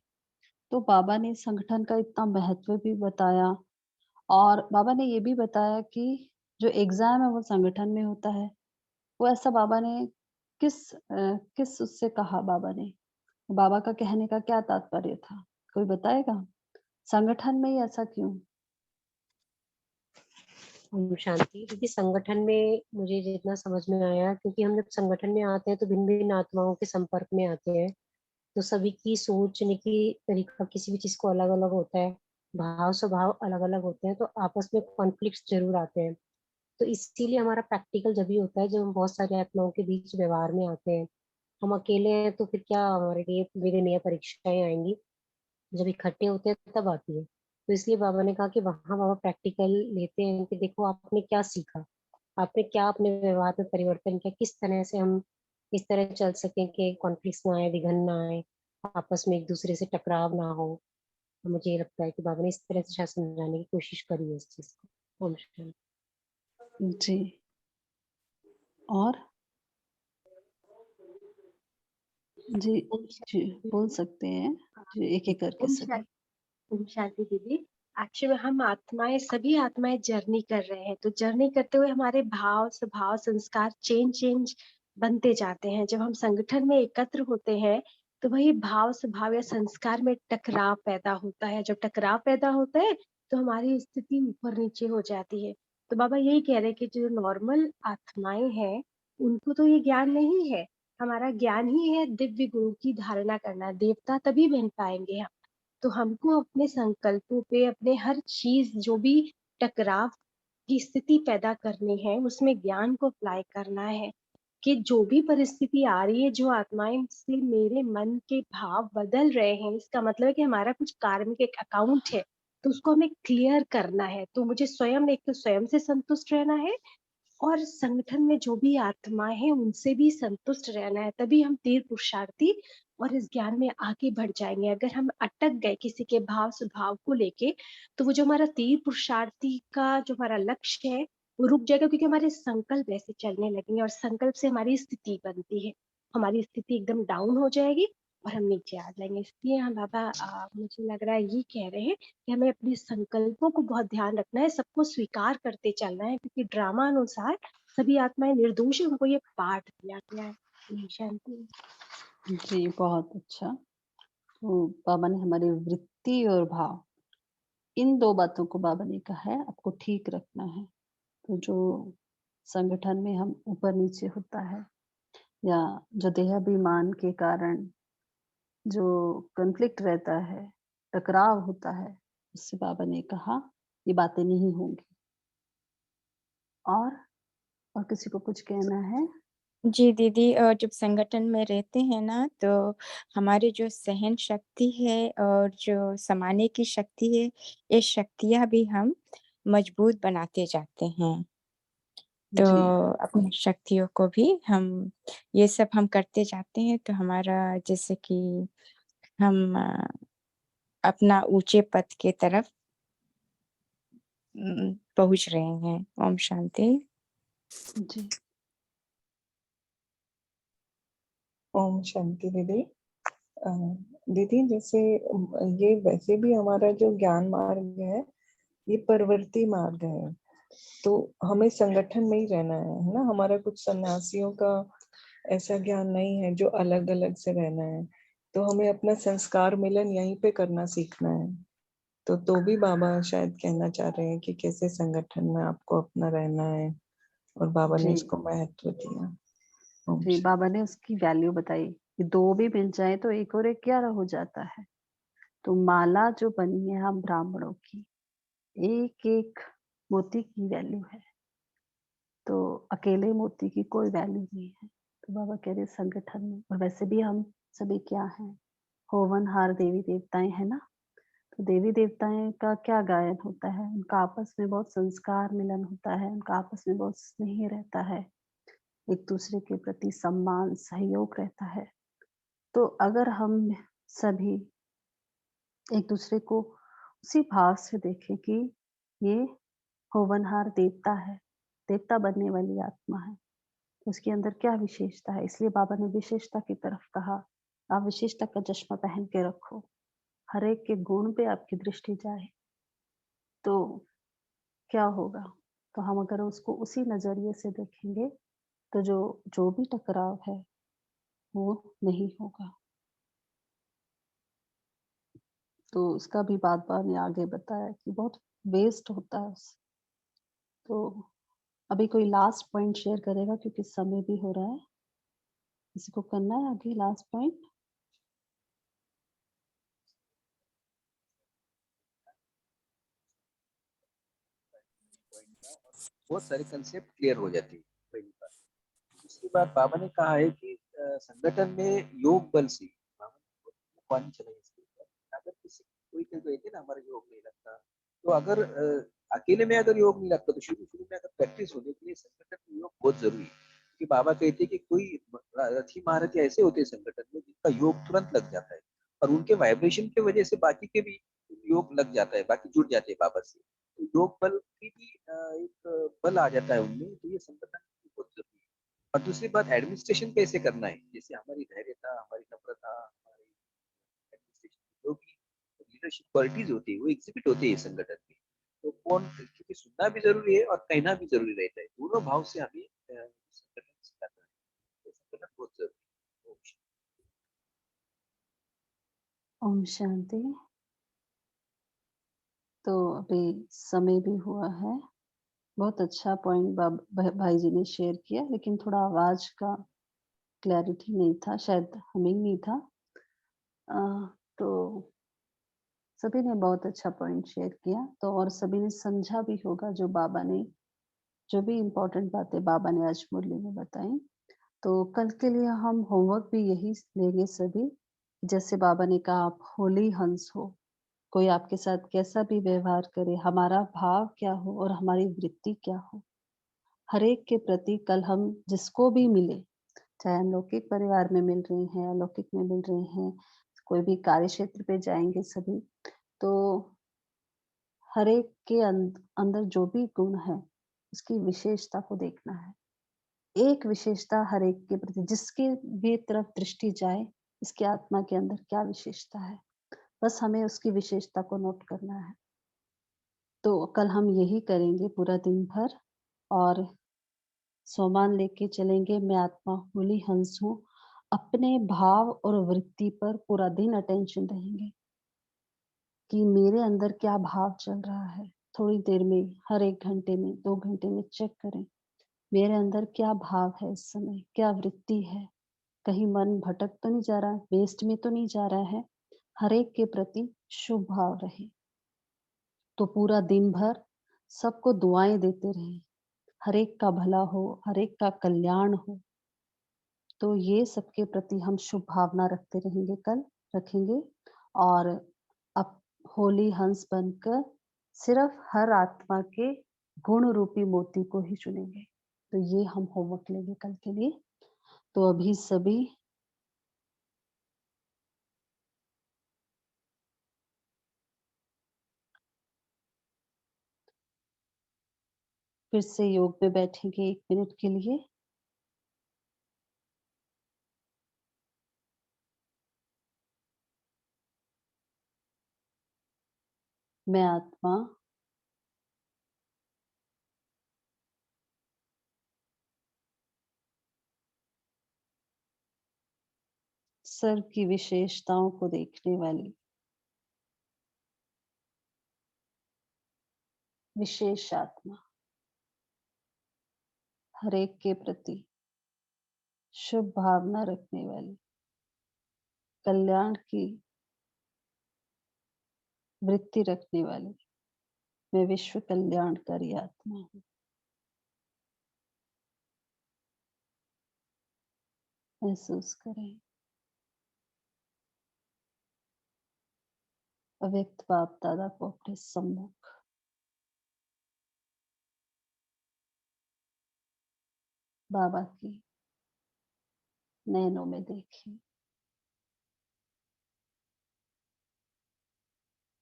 तो बाबा ने संगठन का इतना महत्व भी बताया, और बाबा ने ये भी बताया कि जो एग्जाम है वो संगठन में होता है। वो ऐसा बाबा ने किस उससे कहा बाबा ने? बाबा का कहने का क्या तात्पर्य था? कोई बताएगा? संगठन में ही ऐसा क्यों? ओम शांति। क्योंकि संगठन में मुझे जितना समझ में आया, क्योंकि हम जब संगठन में आते हैं तो भिन्न भिन्न आत्माओं के संपर्क में आते हैं, तो सभी की सोचने की तरीका किसी भी चीज को अलग अलग होता है, भाव स्वभाव अलग अलग होते हैं, तो आपस में कॉन्फ्लिक्ट जरूर आते हैं। तो इसीलिए हमारा प्रैक्टिकल जब भी होता है जब हम बहुत सारे आत्माओं के बीच व्यवहार में आते हैं। हम अकेले हैं तो फिर क्या हमारे लिए मेरे नया परीक्षाएं आएंगी, जब इकट्ठे होते हैं तब आती है। तो इसलिए बाबा ने कहा कि वहां बाबा प्रैक्टिकल लेते हैं कि देखो आपने क्या सीखा, आपने क्या अपने व्यवहार में परिवर्तन किया, किस तरह से हम इस तरह चल सकें कि कॉन्फ्लिक्ट ना आए, विघन ना आए, आपस में एक दूसरे से टकराव ना हो। तो मुझे ये लगता है कि बाबा ने इस तरह से शायद समझाने की कोशिश करी है इस चीज को। ओम शांति। जी। और? जी, ओम जी, शांति बोल दीदी। सकते हैं। जी, एक-एक करके ओम सभी। ओम शांति दीदी। एक्चुअली हम आत्माएं, सभी आत्माएं जर्नी कर रहे हैं, तो जर्नी करते हुए हमारे भाव स्वभाव संस्कार चेंज बनते जाते हैं। जब हम संगठन में एकत्र होते हैं तो वही भाव स्वभाव या संस्कार में टकराव पैदा होता है। जब टकराव पैदा होता है तो हमारी स्थिति ऊपर नीचे हो जाती है। तो बाबा यही कह रहे हैं कि जो नॉर्मल आत्माएं हैं उनको तो ये ज्ञान नहीं है। हमारा ज्ञान ही है दिव्य गुरु की धारणा करना, देवता तभी बन पाएंगे हम। तो हमको अपने संकल्पों पे, अपने हर चीज जो भी टकराव की स्थिति पैदा करनी है उसमें ज्ञान को अप्लाई करना है। कि जो भी परिस्थिति आ रही है, जो आत्माएं से मेरे मन के भाव बदल रहे हैं, इसका मतलब है कि हमारा कुछ कार्मिक एक अकाउंट है, तो उसको हमें क्लियर करना है। तो मुझे स्वयं, एक तो स्वयं से संतुष्ट रहना है, और संगठन में जो भी आत्माएं हैं उनसे भी संतुष्ट रहना है। तभी हम तीर पुरुषार्थी और इस ज्ञान में आगे बढ़ जाएंगे। अगर हम अटक गए किसी के भाव स्वभाव को लेके, तो वो जो हमारा तीर पुरुषार्थी का जो हमारा लक्ष्य है वो रुक जाएगा, क्योंकि हमारे संकल्प ऐसे चलने लगेंगे, और संकल्प से हमारी स्थिति बनती है। हमारी स्थिति एकदम डाउन हो जाएगी और हम नीचे आ जाएंगे। इसलिए हम बाबा मुझे लग रहा है ये कह रहे हैं कि हमें अपने संकल्पों को बहुत ध्यान रखना है, सबको स्वीकार करते चलना है, क्योंकि ड्रामा अनुसार सभी आत्माएं निर्दोष है, उनको ये पाठ दिया गया है। शांति। जी, बहुत अच्छा। तो बाबा ने हमारी वृत्ति और भाव इन 2 बातों को बाबा ने कहा है आपको ठीक रखना है। तो जो संगठन में हम ऊपर-नीचे होता है या जो देहाभिमान के कारण जो कॉन्फ्लिक्ट रहता है, टकराव होता है, उससे बाबा ने कहा ये बातें नहीं होंगी। और और किसी को कुछ कहना है? जी दीदी, जब संगठन में रहते हैं ना, तो हमारी जो सहन शक्ति है और जो समाने की शक्ति है, ये शक्तियाँ भी हम मजबूत बनाते जाते हैं। तो जी, अपनी शक्तियों को भी हम ये सब हम करते जाते हैं, तो हमारा जैसे कि हम अपना ऊँचे पद के तरफ पहुँच रहे हैं। ओम शांति। जी, ओम शांति दीदी। अ, दीदी जैसे ये वैसे भी हमारा जो ज्ञान मार्ग है ये परवर्ती मार्ग है, तो हमें संगठन में ही रहना है ना। हमारा कुछ सन्यासियों का ऐसा ज्ञान नहीं है जो अलग अलग से रहना है, तो हमें अपना संस्कार मिलन यहीं पे करना सीखना है। तो भी बाबा शायद कहना चाह रहे हैं कि कैसे संगठन में आपको अपना रहना है, और बाबा ने जी, इसको महत्व दिया। ओम जी, शांति। बाबा ने उसकी वैल्यू बताई कि 2 भी मिल जाएँ तो 1 और 1 11 हो जाता है। तो माला जो बनी है हम ब्राह्मणों की, एक-एक मोती की वैल्यू है। तो अकेले मोती की कोई वैल्यू नहीं है। तो बाबा कह रहे हैं संगठन में, और वैसे भी हम सभी क्या हैं? होवनहार देवी-देवताएँ हैं ना? तो देवी-देवताएँ का क्या गायन होता है? उनका आपस में बहुत संस्कार मिलन होता है, उनका आपस में बहुत स्नेह रहता है, एक-दूसरे के प्रति सम्मान, सहयोग रहता है। तो अगर हम सभी एक-दूसरे को उसी भाव से देखें कि ये होवनहार देवता है, देवता बनने वाली आत्मा है, उसके अंदर क्या विशेषता है? इसलिए बाबा ने विशेषता की तरफ कहा, आप विशेषता का चश्मा पहन के रखो, हर एक के गुण पे आपकी दृष्टि जाए, तो क्या होगा? तो हम अगर उसको उसी नज़रिए से देखेंगे, तो जो जो भी टकराव है, वो नहीं होगा। तो उसका भी बाबा ने आगे बताया कि बहुत वेस्ट होता है उससे। तो अभी कोई लास्ट पॉइंट शेयर करेगा क्योंकि समय भी हो रहा है। किसी को करना है आगे लास्ट पॉइंट? बहुत सारे कंसेप्ट क्लियर हो जाती है पहली बात। दूसरी बात बाबा ने कहा है कि संगठन में योग बल से बाबा ने बहुत वाणी चलाई इसके ऊपर। अगर किसी कोई कहते ना हमारा योग नहीं लगता, तो अगर अकेले में अगर योग नहीं लगता तो शुरू शुरू में अगर प्रैक्टिस होने के लिए संगठन में योग बहुत जरूरी है। क्योंकि बाबा कहते हैं कि कोई रथी महारथी ऐसे होते हैं संगठन में जिनका योग तुरंत लग जाता है, और उनके वाइब्रेशन की वजह से बाकी के भी योग लग जाता है, बाकी जुड़ जाते हैं बाबा से। तो योग बल की भी एक बल आ जाता है उनमें, तो ये संगठन की बहुत जरूरी है। और दूसरी बात एडमिनिस्ट्रेशन कैसे करना है, जैसे हमारी धैर्यता, हमारी नम्रता, हमारी एडमिनिस्ट्रेशन जो भी लीडरशिप क्वालिटीज होती है वो एग्जिबिट होती है संगठन में। तो कौन, क्योंकि सुनना भी जरूरी है और कहना भी जरूरी रहता है, दोनों भाव से हमें संगठन सिखाता है। तो संगठन बहुत जरूरी है। ओम शांति। तो अभी समय भी हुआ है। बहुत अच्छा पॉइंट भाई जी ने शेयर किया, लेकिन थोड़ा आवाज का क्लैरिटी नहीं था, शायद हमें ही नहीं था। तो सभी ने बहुत अच्छा पॉइंट शेयर किया, तो और सभी ने समझा भी होगा जो बाबा ने, जो भी इम्पोर्टेंट बातें बाबा ने आज मुरली में बताई। तो कल के लिए हम होमवर्क भी यही लेंगे सभी, जैसे बाबा ने कहा आप होली हंस हो, कोई आपके साथ कैसा भी व्यवहार करे, हमारा भाव क्या हो और हमारी वृत्ति क्या हो, हर एक के प्रति कल हम जिसको भी मिले, चाहे हम लौकिक परिवार में मिल रहे हैं, अलौकिक में मिल रहे हैं, कोई भी कार्य क्षेत्र पे जाएंगे सभी, तो हर एक के अंदर जो भी गुण है, उसकी विशेषता को देखना है। एक विशेषता हर एक के प्रति, जिसके भी तरफ दृष्टि जाए, इसकी आत्मा के अंदर क्या विशेषता है, बस हमें उसकी विशेषता को नोट करना है। तो कल हम यही करेंगे पूरा दिन भर, और सोमान लेके चलेंगे, मैं आत्मा होली हंस हूँ, अपने भाव और वृत्ति पर पूरा दिन अटेंशन रहेंगे। कि मेरे अंदर क्या भाव चल रहा है। थोड़ी देर में, हर 1 घंटे में, 2 घंटे में चेक करें, मेरे अंदर क्या भाव है इस समय, क्या वृत्ति है, कहीं मन भटक तो नहीं जा रहा, वेस्ट में तो नहीं जा रहा है। हर एक के प्रति शुभ भाव रहे, तो पूरा दिन भर सबको दुआएं देते रहें, हर एक का भला हो, हर एक का कल्याण हो। तो ये सबके प्रति हम शुभ भावना रखते रहेंगे, कल रखेंगे। और अब होली हंस बनकर सिर्फ हर आत्मा के गुण रूपी मोती को ही चुनेंगे। तो ये हम होमवर्क लेंगे कल के लिए। तो अभी सभी फिर से योग में बैठेंगे 1 मिनट के लिए। मैं आत्मा सर्व की विशेषताओं को देखने वाली विशेष आत्मा, हर एक के प्रति शुभ भावना रखने वाली, कल्याण की वृत्ति रखने वाली, मैं विश्व कल्याणकारी आत्मा हूँ। महसूस करें अव्यक्त बाप दादा को अपने सम्मुख, बाबा की नैनों में देखें,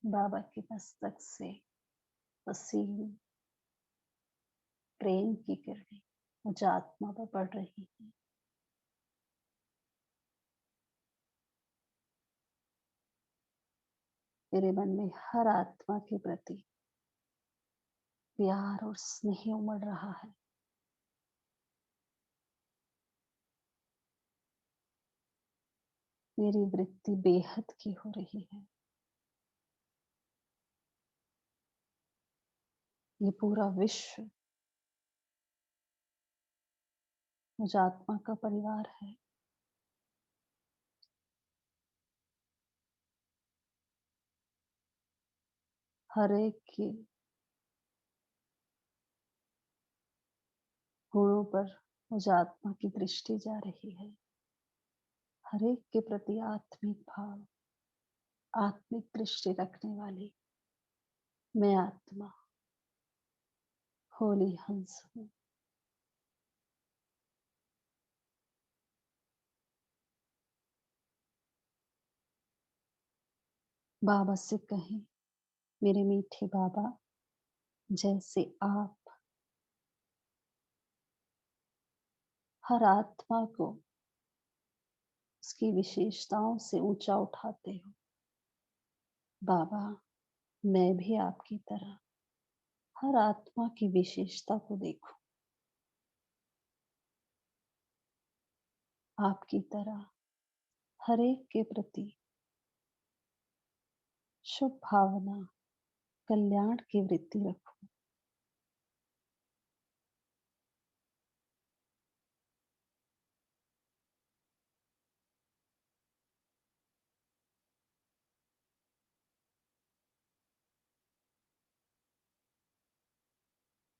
बाबा के मस्तक से पसीने प्रेम की किरणें मुझ आत्मा पर पड़ रही हैं। मेरे मन में हर आत्मा के प्रति प्यार और स्नेह उमड़ रहा है। मेरी वृत्ति बेहद की हो रही है। ये पूरा विश्व मुझ आत्मा का परिवार है। हर एक के गुणों पर मुझ आत्मा की दृष्टि जा रही है। हर एक के प्रति आत्मिक भाव, आत्मिक दृष्टि रखने वाली मैं आत्मा होली हंस हूँ। बाबा से कहें, मेरे मीठे बाबा, जैसे आप हर आत्मा को उसकी विशेषताओं से ऊंचा उठाते हो, बाबा मैं भी आपकी तरह हर आत्मा की विशेषता को देखूं, आपकी तरह हर एक के प्रति शुभ भावना, कल्याण की वृत्ति रखूं।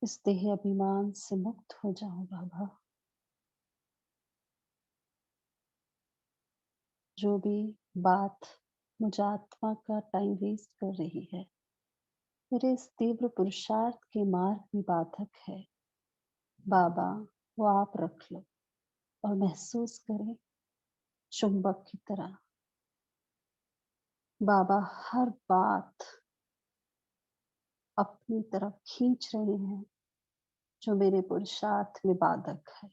इस देह अभिमान से मुक्त हो जाऊं बाबा। जो भी बात मुझ आत्मा का टाइम वेस्ट कर रही है, मेरे इस तीव्र पुरुषार्थ के मार्ग में बाधक है, बाबा वो आप रख लो। और महसूस करें चुंबक की तरह बाबा हर बात अपनी तरफ खींच रहे हैं जो मेरे पुरुषार्थ में बाधक है,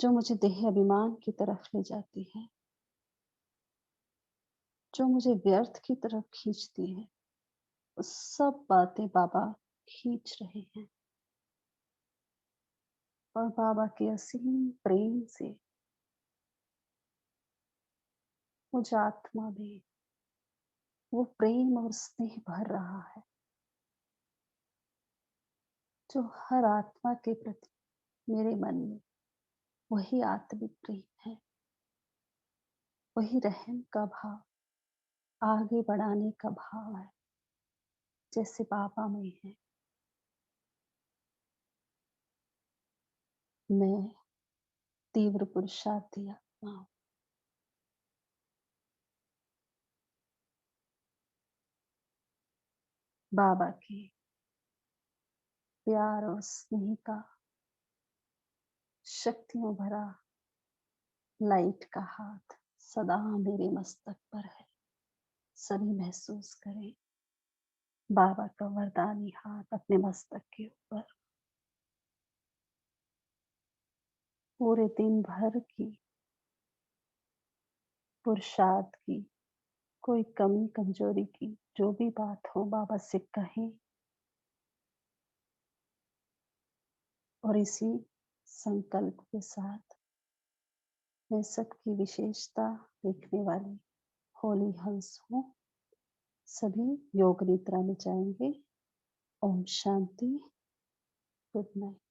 जो मुझे देह अभिमान की तरफ ले जाती है, जो मुझे व्यर्थ की तरफ खींचती है। वो सब बातें बाबा खींच रहे हैं और बाबा के असीम प्रेम से मुझ आत्मा में वो प्रेम और स्नेह भर रहा है जो हर आत्मा के प्रति मेरे मन में वही आत्मिक प्रेम है, वही रहम का भाव, आगे बढ़ाने का भाव है जैसे बाबा में है। मैं तीव्र पुरुषार्थी आत्मा हूं। बाबा के प्यार और स्नेह का शक्तियों भरा लाइट का हाथ सदा मेरे मस्तक पर है। सभी महसूस करें बाबा का वरदानी हाथ अपने मस्तक के ऊपर। पूरे दिन भर की पुरुषार्थ की, कोई कमी कमजोरी की जो भी बात हो बाबा से कहें और इसी संकल्प के साथ मैं सबकी विशेषता देखने वाली होली हंस हूँ। सभी योग निद्रा में जाएंगे। ओम शांति। Good night.